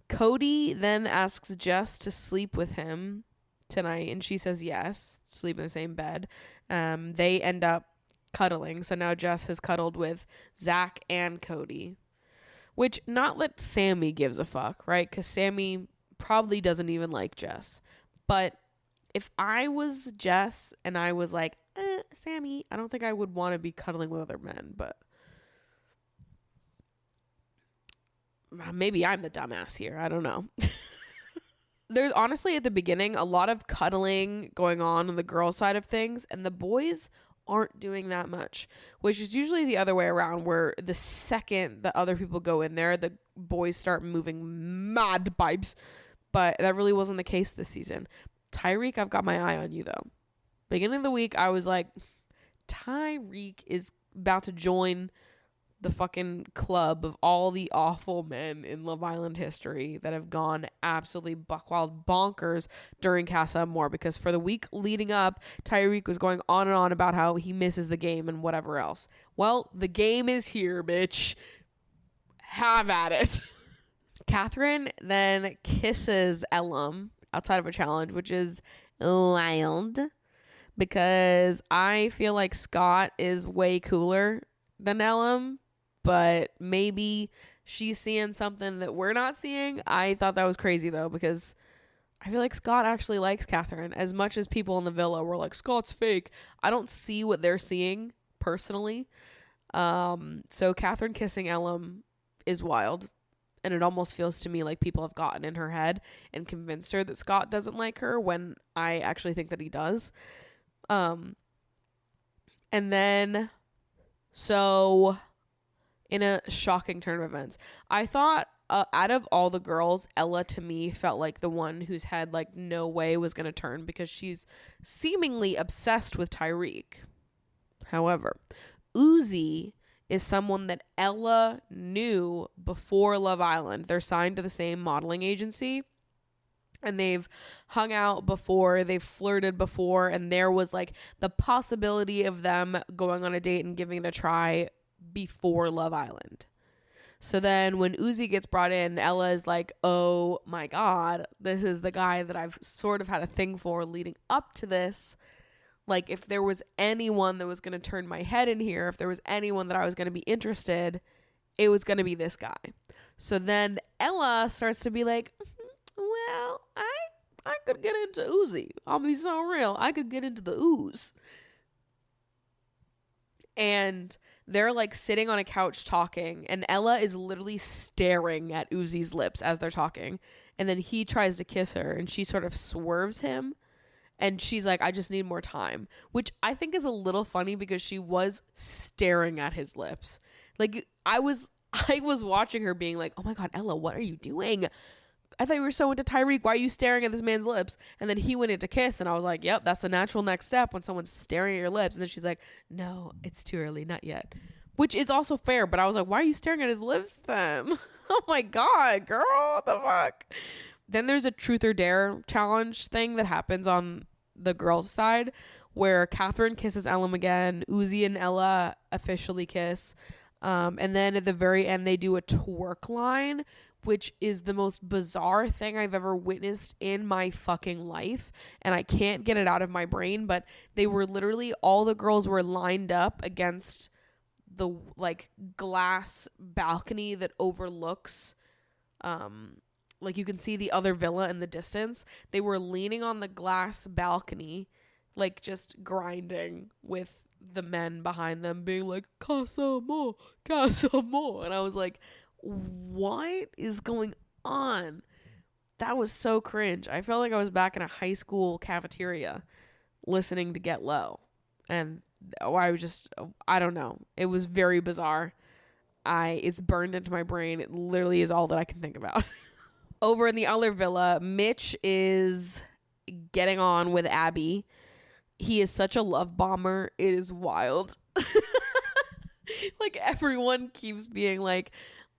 Cody then asks Jess to sleep with him tonight, and she says yes, sleep in the same bed. They end up cuddling, so now Jess has cuddled with Zach and Cody, which not that Sammy gives a fuck, right? Because Sammy probably doesn't even like Jess. But if I was Jess and I was like, Sammy, I don't think I would want to be cuddling with other men, but maybe I'm the dumbass here. I don't know. There's honestly at the beginning a lot of cuddling going on the girl side of things, and the boys aren't doing that much, which is usually the other way around, where the second the other people go in there, the boys start moving mad pipes. But that really wasn't the case this season. Tyreek, I've got my eye on you though. Beginning of the week, I was like, Tyreek is about to join the fucking club of all the awful men in Love Island history that have gone absolutely buck wild bonkers during Casa Amor, because for the week leading up, Tyreek was going on and on about how he misses the game and whatever else. Well, the game is here, bitch. Have at it. Catherine then kisses Elam outside of a challenge, which is wild because I feel like Scott is way cooler than Elam, but maybe she's seeing something that we're not seeing. I thought that was crazy though, because I feel like Scott actually likes Catherine as much as people in the villa were like, Scott's fake. I don't see what they're seeing personally. So Catherine kissing Elam is wild. And it almost feels to me like people have gotten in her head and convinced her that Scott doesn't like her, when I actually think that he does. And then, so in a shocking turn of events, I thought out of all the girls, Ella to me felt like the one whose head like no way was going to turn, because she's seemingly obsessed with Tyreek. However, Uzi is someone that Ella knew before Love Island. They're signed to the same modeling agency, and they've hung out before, they've flirted before, and there was like the possibility of them going on a date and giving it a try before Love Island. So then when Uzi gets brought in, Ella is like, oh my God, this is the guy that I've sort of had a thing for leading up to this. Like, if there was anyone that was going to turn my head in here, if there was anyone that I was going to be interested, it was going to be this guy. So then Ella starts to be like, well, I could get into Uzi. I'll be so real. I could get into the ooze. And they're like sitting on a couch talking, and Ella is literally staring at Uzi's lips as they're talking. And then he tries to kiss her, and she sort of swerves him. And she's like, I just need more time, which I think is a little funny because she was staring at his lips. Like, I was watching her being like, oh my God, Ella, what are you doing? I thought you were so into Tyreek. Why are you staring at this man's lips? And then he went in to kiss, and I was like, yep, that's the natural next step when someone's staring at your lips. And then she's like, no, it's too early, not yet. Which is also fair, but I was like, why are you staring at his lips then? Oh my God, girl, what the fuck? Then there's a truth or dare challenge thing that happens on the girls' side, where Catherine kisses Elam again. Uzi and Ella officially kiss. And then at the very end, they do a twerk line, which is the most bizarre thing I've ever witnessed in my fucking life. And I can't get it out of my brain, but they were literally, all the girls were lined up against the like glass balcony that overlooks, like you can see the other villa in the distance. They were leaning on the glass balcony, like just grinding with the men behind them, being like, Casa Amor, Casa Amor. And I was like, what is going on? That was so cringe. I felt like I was back in a high school cafeteria listening to Get Low. And I don't know. It was very bizarre. It's burned into my brain. It literally is all that I can think about. Over in the other villa, Mitch is getting on with Abby. He is such a love bomber. It is wild. Like, everyone keeps being like,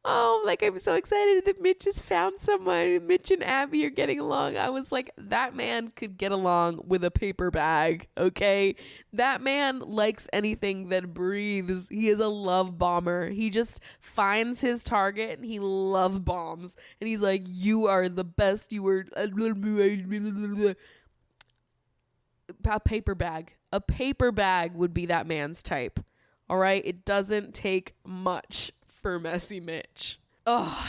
oh, like, I'm so excited that Mitch has found someone. Mitch and Abby are getting along. I was like, that man could get along with a paper bag, okay? That man likes anything that breathes. He is a love bomber. He just finds his target and he love bombs. And he's like, you are the best. You were... A paper bag. A paper bag would be that man's type. All right? It doesn't take much for messy Mitch. Oh,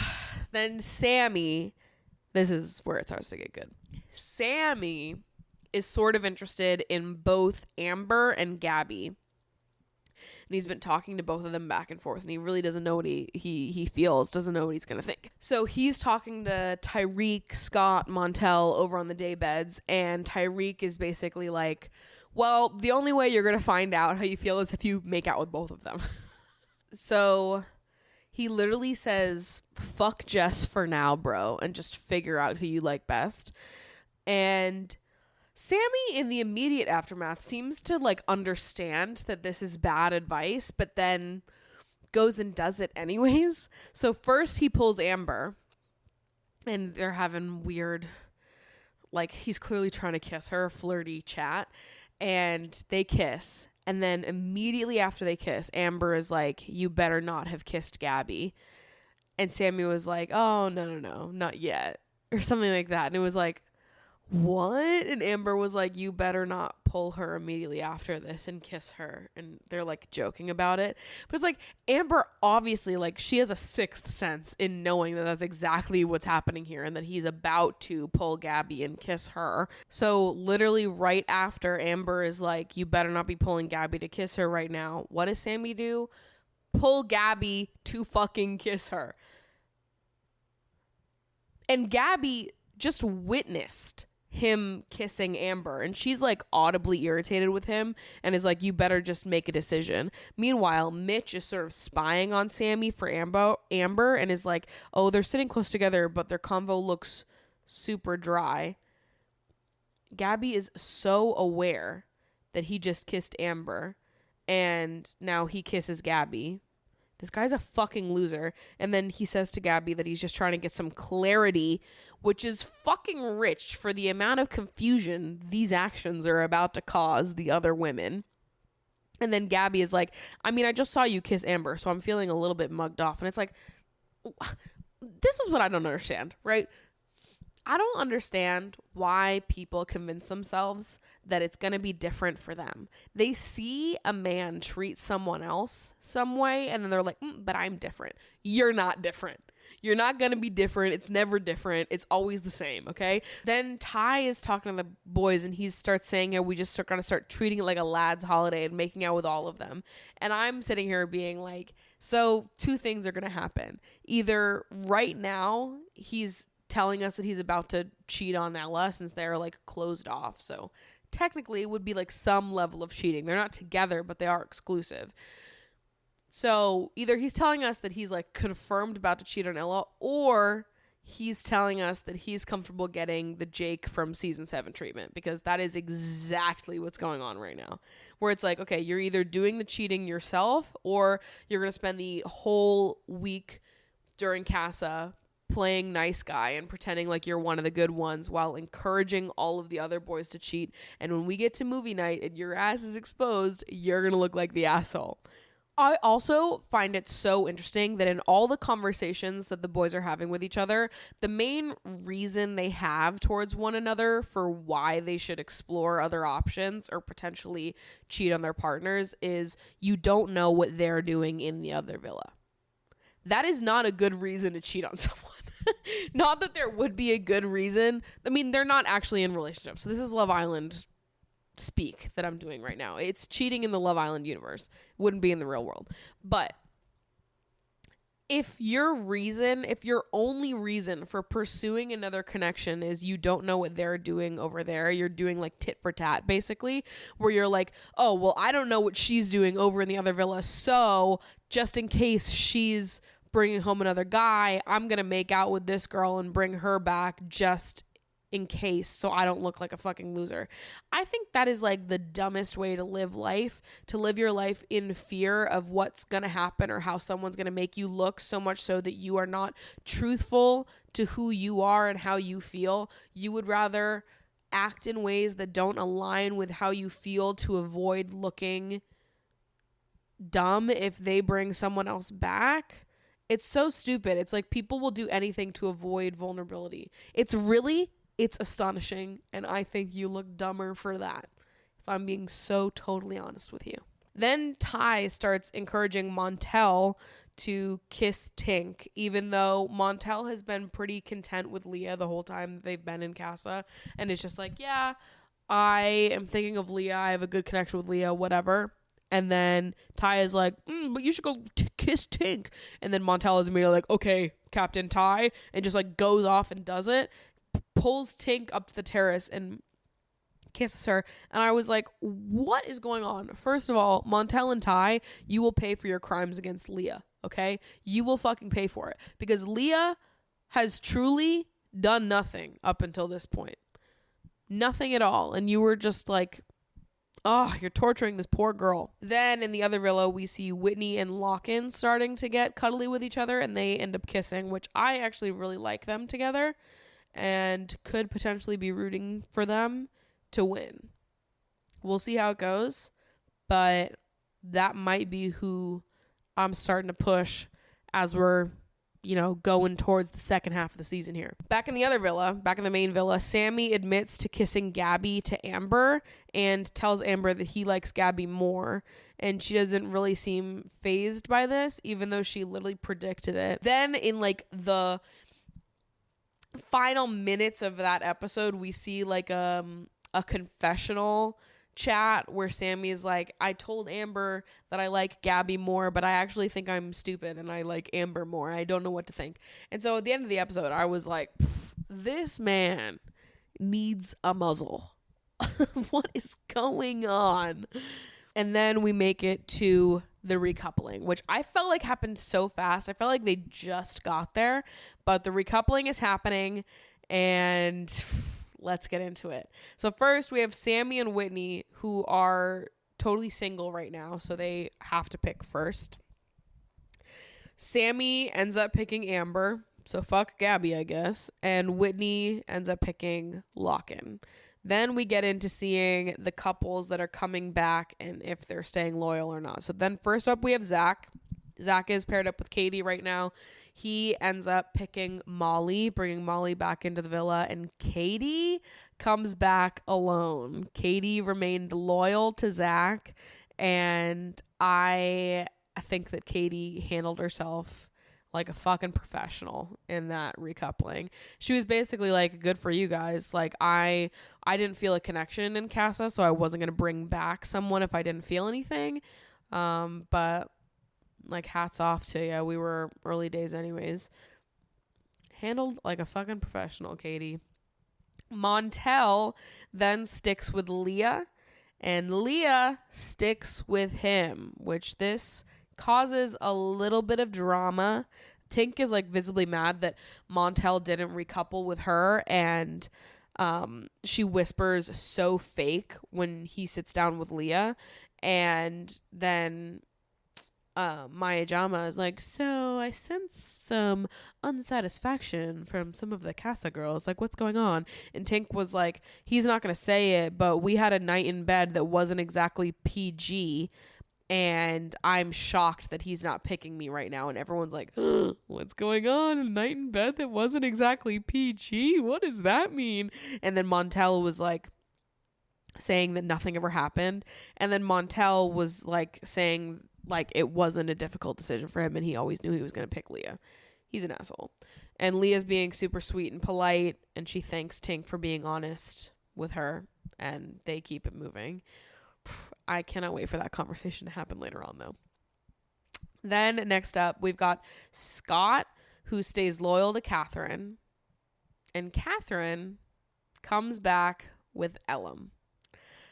then Sammy, this is where it starts to get good. Sammy is sort of interested in both Amber and Gabby. And he's been talking to both of them back and forth, and he really doesn't know what he feels, doesn't know what he's going to think. So he's talking to Tyreek, Scott, Montel over on the day beds, and Tyreek is basically like, well, the only way you're going to find out how you feel is if you make out with both of them. So he literally says, fuck Jess for now, bro, and just figure out who you like best. And Sammy, in the immediate aftermath, seems to like understand that this is bad advice, but then goes and does it anyways. So first he pulls Amber, and they're having weird, like, he's clearly trying to kiss her, flirty chat, and they kiss. And then immediately after they kiss, Amber is like, you better not have kissed Gabby. And Sammy was like, oh, no, not yet. Or something like that. And it was like, what? And Amber was like, you better not pull her immediately after this and kiss her. And they're like joking about it. But it's like, Amber obviously, like, she has a sixth sense in knowing that that's exactly what's happening here and that he's about to pull Gabby and kiss her. So literally right after Amber is like, you better not be pulling Gabby to kiss her right now, what does Sammy do? Pull Gabby to fucking kiss her. And Gabby just witnessed him kissing Amber, and she's like audibly irritated with him and is like, you better just make a decision. Meanwhile, Mitch is sort of spying on Sammy for Amber and is like, oh, they're sitting close together, but their convo looks super dry. Gabby is so aware that he just kissed Amber, and now he kisses Gabby. This guy's a fucking loser. And then he says to Gabby that he's just trying to get some clarity, which is fucking rich for the amount of confusion these actions are about to cause the other women. And then Gabby is like, I mean, I just saw you kiss Amber, so I'm feeling a little bit mugged off. And it's like, this is what I don't understand, right? I don't understand why people convince themselves that it's going to be different for them. They see a man treat someone else some way, and then they're like, but I'm different. You're not different. You're not going to be different. It's never different. It's always the same, okay? Then Ty is talking to the boys, and he starts saying, we just got to start treating it like a lad's holiday and making out with all of them. And I'm sitting here being like, so two things are going to happen. Either right now, he's telling us that he's about to cheat on Ella since they're like closed off. So technically it would be like some level of cheating. They're not together, but they are exclusive. So either he's telling us that he's like confirmed about to cheat on Ella, or he's telling us that he's comfortable getting the Jake from season 7 treatment, because that is exactly what's going on right now, where it's like, okay, you're either doing the cheating yourself, or you're going to spend the whole week during CASA playing nice guy and pretending like you're one of the good ones while encouraging all of the other boys to cheat. And when we get to movie night and your ass is exposed, you're going to look like the asshole. I also find it so interesting that in all the conversations that the boys are having with each other, the main reason they have towards one another for why they should explore other options or potentially cheat on their partners is you don't know what they're doing in the other villa. That is not a good reason to cheat on someone. Not that there would be a good reason. I mean, they're not actually in relationships. So this is Love Island speak that I'm doing right now. It's cheating in the Love Island universe. Wouldn't be in the real world. But if your only reason for pursuing another connection is you don't know what they're doing over there, you're doing like tit for tat basically, where you're like, oh, well, I don't know what she's doing over in the other villa, so just in case she's bringing home another guy, I'm going to make out with this girl and bring her back just in case so I don't look like a fucking loser. I think that is like the dumbest way to live life, to live your life in fear of what's going to happen or how someone's going to make you look, so much so that you are not truthful to who you are and how you feel. You would rather act in ways that don't align with how you feel to avoid looking dumb if they bring someone else back. It's so stupid. It's like people will do anything to avoid vulnerability. It's astonishing, and I think you look dumber for that, if I'm being so totally honest with you. Then Ty starts encouraging Montel to kiss Tink, even though Montel has been pretty content with Leah the whole time that they've been in Casa, and it's just like, yeah, I am thinking of Leah, I have a good connection with Leah, whatever. And then Ty is like, but you should go kiss Tink. And then Montel is immediately like, okay, Captain Ty, and just like goes off and does it. Pulls Tink up to the terrace and kisses her. And I was like, what is going on? First of all, Montel and Ty, you will pay for your crimes against Leah, okay? You will fucking pay for it. Because Leah has truly done nothing up until this point. Nothing at all. And you were just like, oh, you're torturing this poor girl. Then in the other villa, we see Whitney and Lock-In starting to get cuddly with each other, and they end up kissing, which I actually really like them together and could potentially be rooting for them to win. We'll see how it goes, but that might be who I'm starting to push as we're, going towards the second half of the season here. Back in the other villa, back in the main villa, Sammy admits to kissing Gabby to Amber and tells Amber that he likes Gabby more, and she doesn't really seem fazed by this, even though she literally predicted it. Then in like the final minutes of that episode, we see like a confessional chat where Sammy's like, I told Amber that I like Gabby more, but I actually think I'm stupid and I like Amber more. I don't know what to think. And so at the end of the episode, I was like, this man needs a muzzle. What is going on? And then we make it to the recoupling, which I felt like happened so fast. I felt like they just got there, but the recoupling is happening, and let's get into it. So first we have Sammy and Whitney, who are totally single right now, so they have to pick first. Sammy ends up picking Amber, so fuck Gabby, I guess, and Whitney ends up picking Lock-In. Then we get into seeing the couples that are coming back and if they're staying loyal or not. So then first up we have Zach. Zach is paired up with Katie right now. He ends up picking Molly, bringing Molly back into the villa, and Katie comes back alone. Katie remained loyal to Zach, and I think that Katie handled herself like a fucking professional in that recoupling. She was basically like, good for you guys. Like I didn't feel a connection in Casa, so I wasn't going to bring back someone if I didn't feel anything. But like hats off to you. We were early days anyways. Handled like a fucking professional, Katie. Montel then sticks with Leah, and Leah sticks with him, which this causes a little bit of drama. Tink is like visibly mad that Montel didn't recouple with her, and she whispers so fake when he sits down with Leah, and then Maya Jama is like, so I sense some unsatisfaction from some of the Casa girls, like what's going on? And Tink was like, he's not gonna say it, but we had a night in bed that wasn't exactly PG, and I'm shocked that he's not picking me right now. And everyone's like, what's going on? A night in bed that wasn't exactly PG? What does that mean? And then Montel was like saying that nothing ever happened. And then Montel was like saying like it wasn't a difficult decision for him and he always knew he was going to pick Leah. He's an asshole. And Leah's being super sweet and polite, and she thanks Tink for being honest with her, and they keep it moving. I cannot wait for that conversation to happen later on, though. Then next up, we've got Scott, who stays loyal to Catherine, and Catherine comes back with Elam.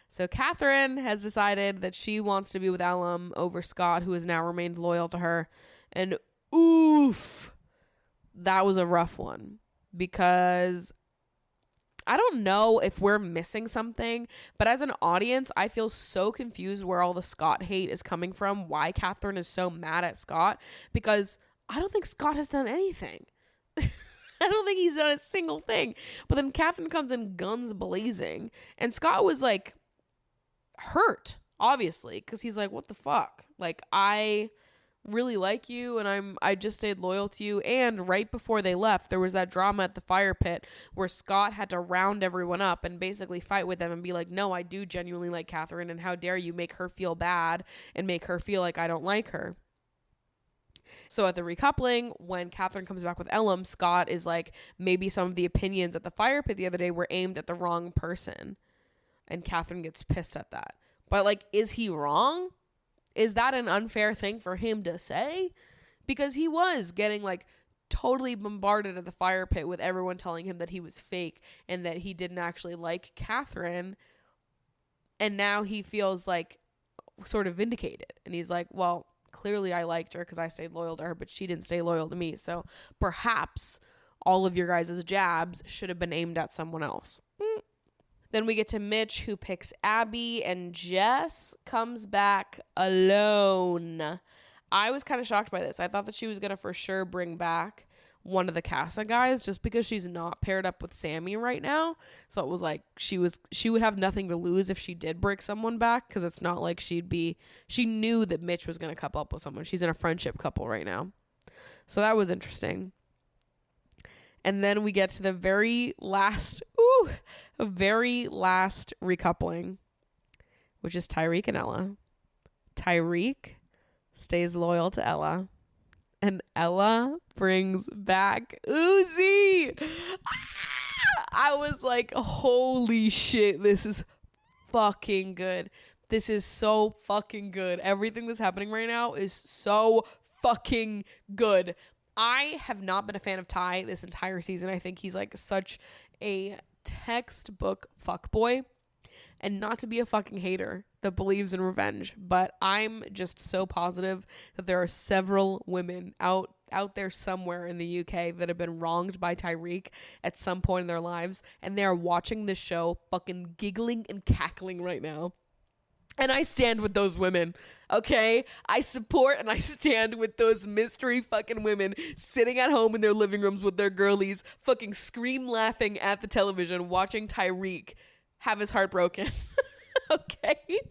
So Catherine has decided that she wants to be with Elam over Scott, who has now remained loyal to her. And oof, that was a rough one, because I don't know if we're missing something, but as an audience, I feel so confused where all the Scott hate is coming from, why Catherine is so mad at Scott, because I don't think Scott has done anything. I don't think he's done a single thing. But then Catherine comes in guns blazing, and Scott was like hurt, obviously, because he's like, what the fuck? Like, I really like you and I just stayed loyal to you. And right before they left, there was that drama at the fire pit where Scott had to round everyone up and basically fight with them and be like, no, I do genuinely like Catherine, and how dare you make her feel bad and make her feel like I don't like her. So at the recoupling, when Catherine comes back with Elam, Scott is like, maybe some of the opinions at the fire pit the other day were aimed at the wrong person, and Catherine gets pissed at that. But like, is he wrong? Is that an unfair thing for him to say? Because he was getting like totally bombarded at the fire pit with everyone telling him that he was fake and that he didn't actually like Catherine. And now he feels like sort of vindicated. And he's like, well, clearly I liked her because I stayed loyal to her, but she didn't stay loyal to me. So perhaps all of your guys' jabs should have been aimed at someone else. Then we get to Mitch, who picks Abby, and Jess comes back alone. I was kind of shocked by this. I thought that she was going to for sure bring back one of the CASA guys just because she's not paired up with Sammy right now. So it was like she would have nothing to lose if she did bring someone back, because it's not like she knew that Mitch was going to couple up with someone. She's in a friendship couple right now. So that was interesting. And then we get to the very last recoupling, which is Tyreek and Ella. Tyreek stays loyal to Ella, and Ella brings back Uzi. I was like, holy shit, this is fucking good. This is so fucking good. Everything that's happening right now is so fucking good. I have not been a fan of Ty this entire season. I think he's like such a textbook fuckboy, and not to be a fucking hater that believes in revenge, but I'm just so positive that there are several women out there somewhere in the UK that have been wronged by Tyreek at some point in their lives, and they are watching this show fucking giggling and cackling right now. And I stand with those women, okay? I support and I stand with those mystery fucking women sitting at home in their living rooms with their girlies, fucking scream laughing at the television, watching Tyreek have his heart broken. Okay?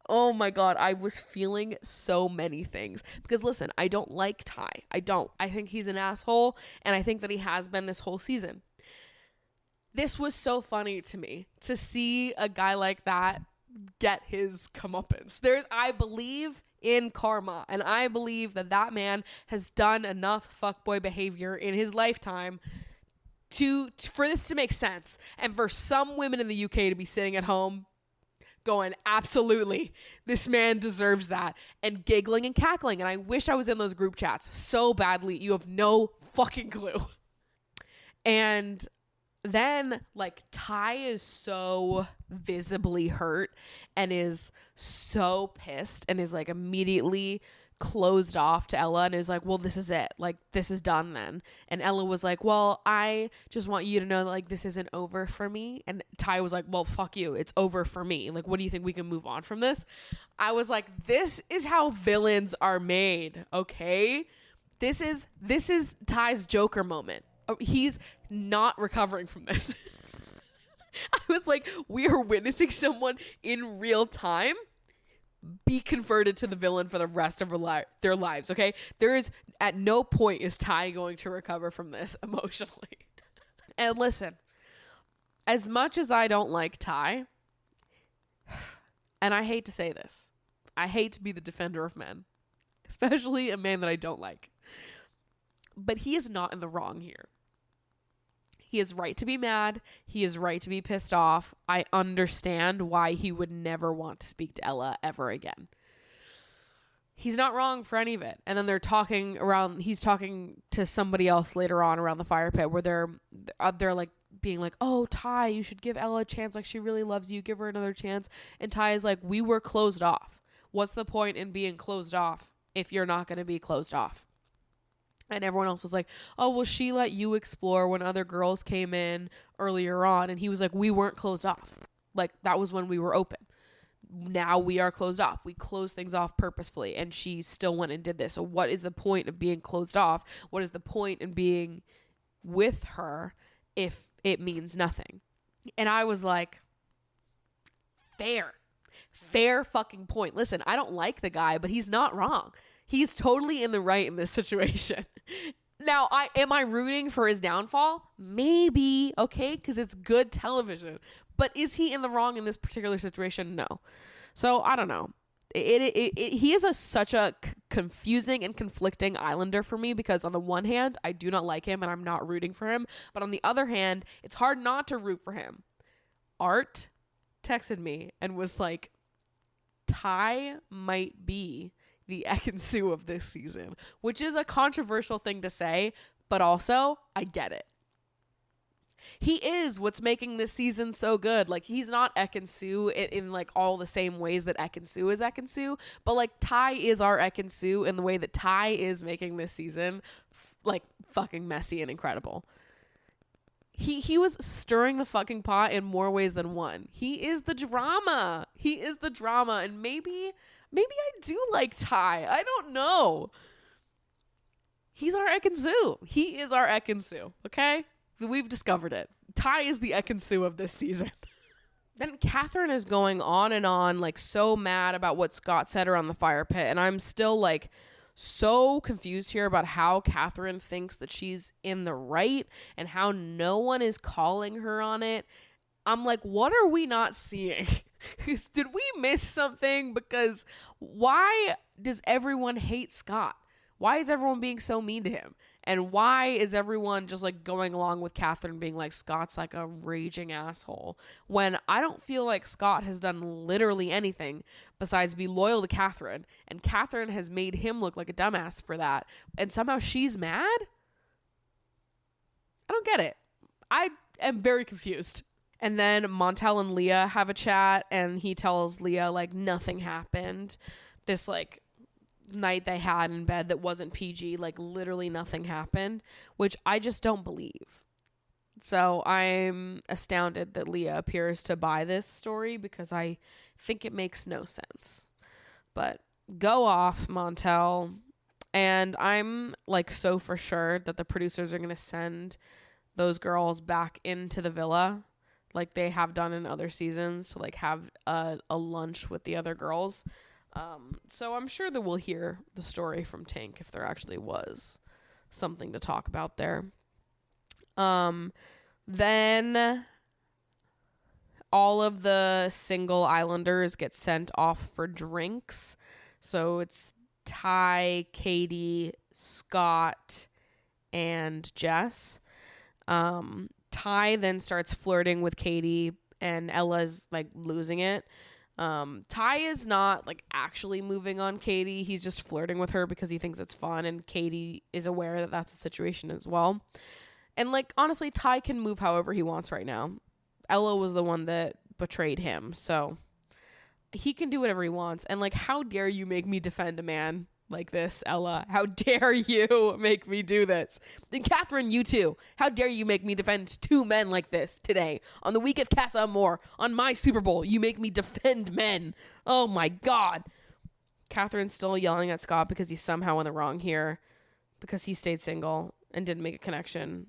Oh my God, I was feeling so many things. Because listen, I don't like Ty. I don't. I think he's an asshole, and I think that he has been this whole season. This was so funny to me to see a guy like that get his comeuppance. I believe in karma, and I believe that man has done enough fuckboy behavior in his lifetime for this to make sense, and for some women in the UK to be sitting at home going, absolutely, this man deserves that, and giggling and cackling. And I wish I was in those group chats so badly. You have no fucking clue. And then like Ty is so visibly hurt and is so pissed and is like immediately closed off to Ella and is like, well, this is it, like this is done then. And Ella was like, well, I just want you to know that like this isn't over for me. And Ty was like, well, fuck you, it's over for me. Like, what do you think, we can move on from this? I was like, this is how villains are made, okay? This is Ty's Joker moment. He's not recovering from this. I was like, we are witnessing someone in real time be converted to the villain for the rest of their lives, okay? There is, at no point is Ty going to recover from this emotionally. And listen, as much as I don't like Ty, and I hate to say this, I hate to be the defender of men, especially a man that I don't like, but he is not in the wrong here. He is right to be mad. He is right to be pissed off. I understand why he would never want to speak to Ella ever again. He's not wrong for any of it. And then they're talking around, he's talking to somebody else later on around the fire pit where they're like being like, oh, Ty, you should give Ella a chance. Like, she really loves you. Give her another chance. And Ty is like, we were closed off. What's the point in being closed off if you're not going to be closed off? And everyone else was like, oh, well, she let you explore when other girls came in earlier on. And he was like, we weren't closed off. Like, that was when we were open. Now we are closed off. We closed things off purposefully. And she still went and did this. So what is the point of being closed off? What is the point in being with her if it means nothing? And I was like, fair fucking point. Listen, I don't like the guy, but he's not wrong. He's totally in the right in this situation. Now, am I rooting for his downfall? Maybe, okay, because it's good television. But is he in the wrong in this particular situation? No. So, I don't know. He is such a confusing and conflicting Islander for me because on the one hand, I do not like him and I'm not rooting for him. But on the other hand, it's hard not to root for him. Art texted me and was like, Ty might be the Ekin-Su of this season, which is a controversial thing to say, but also I get it. He is what's making this season so good. Like, he's not Ekin-Su in like all the same ways that Ekin-Su is Ekin-Su, but like Ty is our Ekin-Su in the way that Ty is making this season like fucking messy and incredible. He was stirring the fucking pot in more ways than one. He is the drama. And maybe I do like Ty. I don't know. He's our Ekin-Su. He is our Ekin-Su, okay? We've discovered it. Ty is the Ekin-Su of this season. Then Catherine is going on and on, like, so mad about what Scott said around the fire pit. And I'm still, like, so confused here about how Catherine thinks that she's in the right and how no one is calling her on it. I'm like, what are we not seeing? Did we miss something? Because why does everyone hate Scott? Why is everyone being so mean to him? And why is everyone just like going along with Catherine being like, Scott's like a raging asshole? When I don't feel like Scott has done literally anything besides be loyal to Catherine. And Catherine has made him look like a dumbass for that. And somehow she's mad? I don't get it. I am very confused. And then Montel and Leah have a chat and he tells Leah like nothing happened. This like night they had in bed that wasn't PG, like literally nothing happened, which I just don't believe. So I'm astounded that Leah appears to buy this story because I think it makes no sense. But go off, Montel. And I'm like so for sure that the producers are going to send those girls back into the villa like they have done in other seasons to like have a lunch with the other girls. So I'm sure that we'll hear the story from Tank if there actually was something to talk about there. Then all of the single Islanders get sent off for drinks. So it's Ty, Katie, Scott, and Jess. Ty then starts flirting with Katie and Ella's like losing it. Ty is not like actually moving on Katie. He's just flirting with her because he thinks it's fun, and Katie is aware that that's the situation as well. And like honestly, Ty can move however he wants right now. Ella was the one that betrayed him, so he can do whatever he wants. And like, how dare you make me defend a man like this, Ella? How dare you make me do this? And Catherine, you too. How dare you make me defend two men like this today on the week of CASA AMOR on my Super Bowl? You make me defend men. Oh my God. Catherine's still yelling at Scott because he's somehow in the wrong here because he stayed single and didn't make a connection.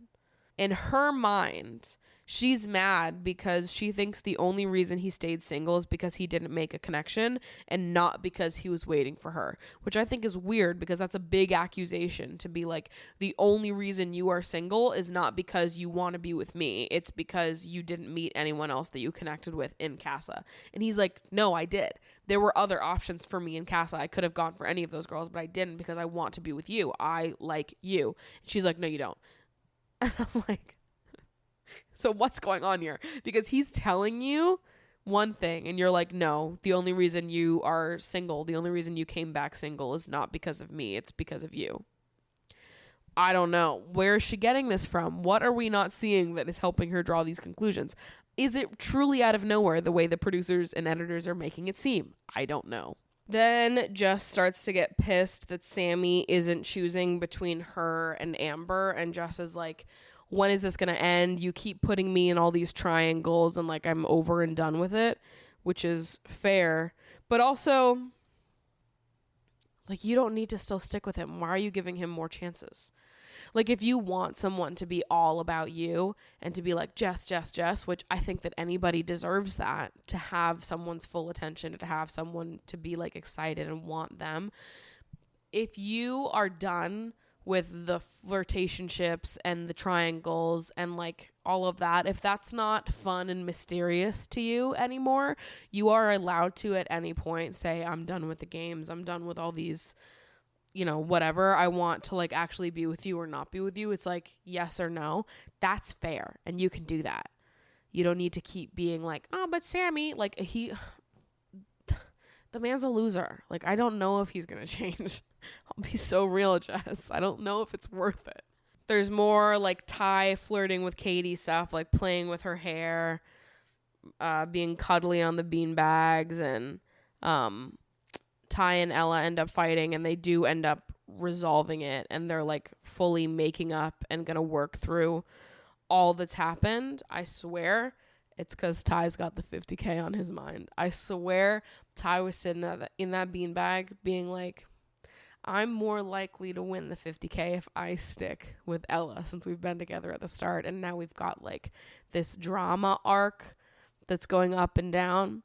In her mind, She's mad because she thinks the only reason he stayed single is because he didn't make a connection and not because he was waiting for her, which I think is weird because that's a big accusation to be like, the only reason you are single is not because you want to be with me. It's because you didn't meet anyone else that you connected with in CASA. And he's like, no, I did. There were other options for me in CASA. I could have gone for any of those girls, but I didn't because I want to be with you. I like you. And she's like, no, you don't. And I'm like, so what's going on here? Because he's telling you one thing and you're like, no, the only reason you are single, the only reason you came back single is not because of me. It's because of you. I don't know. Where is she getting this from? What are we not seeing that is helping her draw these conclusions? Is it truly out of nowhere the way the producers and editors are making it seem? I don't know. Then Jess starts to get pissed that Sammy isn't choosing between her and Amber. And Jess is like, when is this going to end? You keep putting me in all these triangles and like I'm over and done with it, which is fair. But also, like, you don't need to still stick with him. Why are you giving him more chances? Like, if you want someone to be all about you and to be like, Jess, which I think that anybody deserves that, to have someone's full attention, to have someone to be like excited and want them. If you are done with the flirtationships and the triangles and like all of that, if that's not fun and mysterious to you anymore, you are allowed to at any point say, I'm done with the games. I'm done with all these, you know, whatever. I want to like actually be with you or not be with you. It's like yes or no. That's fair. And you can do that. You don't need to keep being like, oh, but Sammy, like the man's a loser. Like, I don't know if he's going to change. I'll be so real, Jess. I don't know if it's worth it. There's more like Ty flirting with Katie stuff, like playing with her hair, being cuddly on the bean bags, and Ty and Ella end up fighting, and they do end up resolving it, and they're like fully making up and gonna work through all that's happened. I swear it's because Ty's got the $50K on his mind. I swear Ty was sitting in that beanbag being like, I'm more likely to win the $50K if I stick with Ella, since we've been together at the start and now we've got like this drama arc that's going up and down.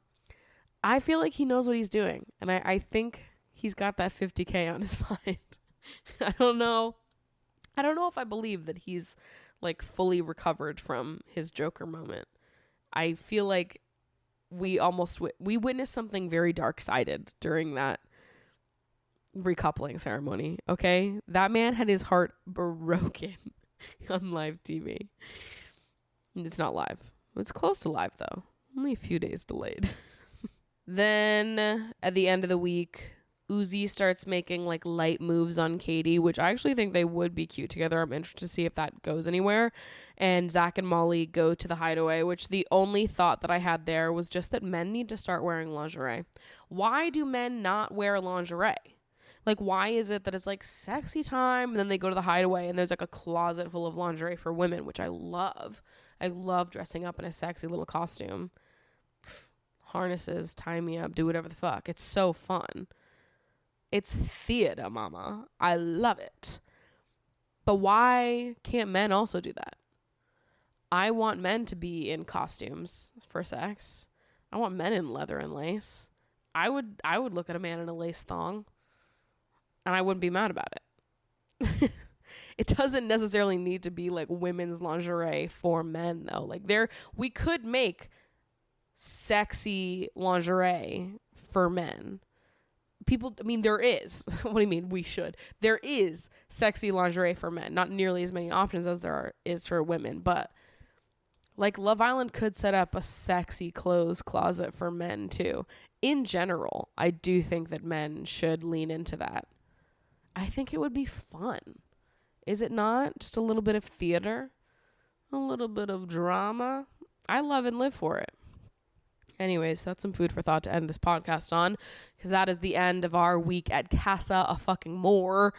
I feel like he knows what he's doing, and I think he's got that $50K on his mind. I don't know if I believe that he's like fully recovered from his Joker moment. I feel like we witnessed something very dark-sided during that recoupling ceremony. Okay, that man had his heart broken on live TV. It's not live. It's close to live though. Only a few days delayed. Then at the end of the week, Uzi starts making like light moves on Katie, which I actually think they would be cute together. I'm interested to see if that goes anywhere. And Zach and Molly go to the hideaway, which the only thought that I had there was just that men need to start wearing lingerie. Why do men not wear lingerie? Like, why is it that it's like sexy time and then they go to the hideaway and there's like a closet full of lingerie for women, which I love. I love dressing up in a sexy little costume. Harnesses, tie me up, do whatever the fuck. It's so fun. It's theater, mama. I love it. But why can't men also do that? I want men to be in costumes for sex. I want men in leather and lace. I would look at a man in a lace thong and I wouldn't be mad about it. It doesn't necessarily need to be like women's lingerie for men though. Like we could make sexy lingerie for men. There is. What do you mean we should? There is sexy lingerie for men. Not nearly as many options as there is for women, but like Love Island could set up a sexy clothes closet for men too. In general, I do think that men should lean into that. I think it would be fun. Is it not? Just a little bit of theater, a little bit of drama. I love and live for it. Anyways, that's some food for thought to end this podcast on, because that is the end of our week at CASA AMOR.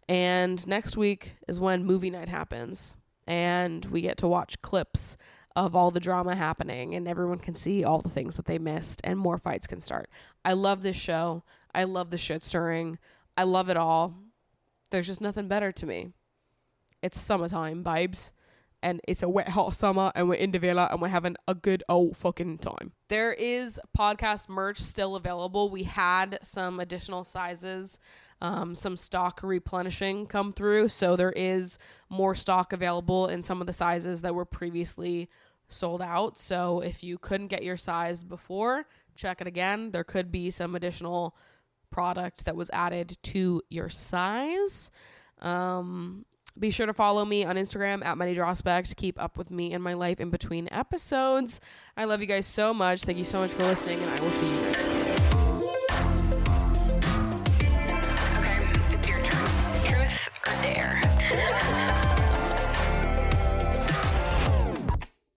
And next week is when movie night happens, and we get to watch clips of all the drama happening, and everyone can see all the things that they missed, and more fights can start. I love this show. I love the shit stirring. I love it all. There's just nothing better to me. It's summertime vibes. and it's a wet hot summer and we're in the villa and we're having a good old fucking time. There is podcast merch still available. We had some additional sizes, some stock replenishing come through, so there is more stock available in some of the sizes that were previously sold out. So if you couldn't get your size before, check it again. There could be some additional product that was added to your size. Be sure to follow me on Instagram at @MaddieDrossback to keep up with me and my life in between episodes. I love you guys so much. Thank you so much for listening, and I will see you next week.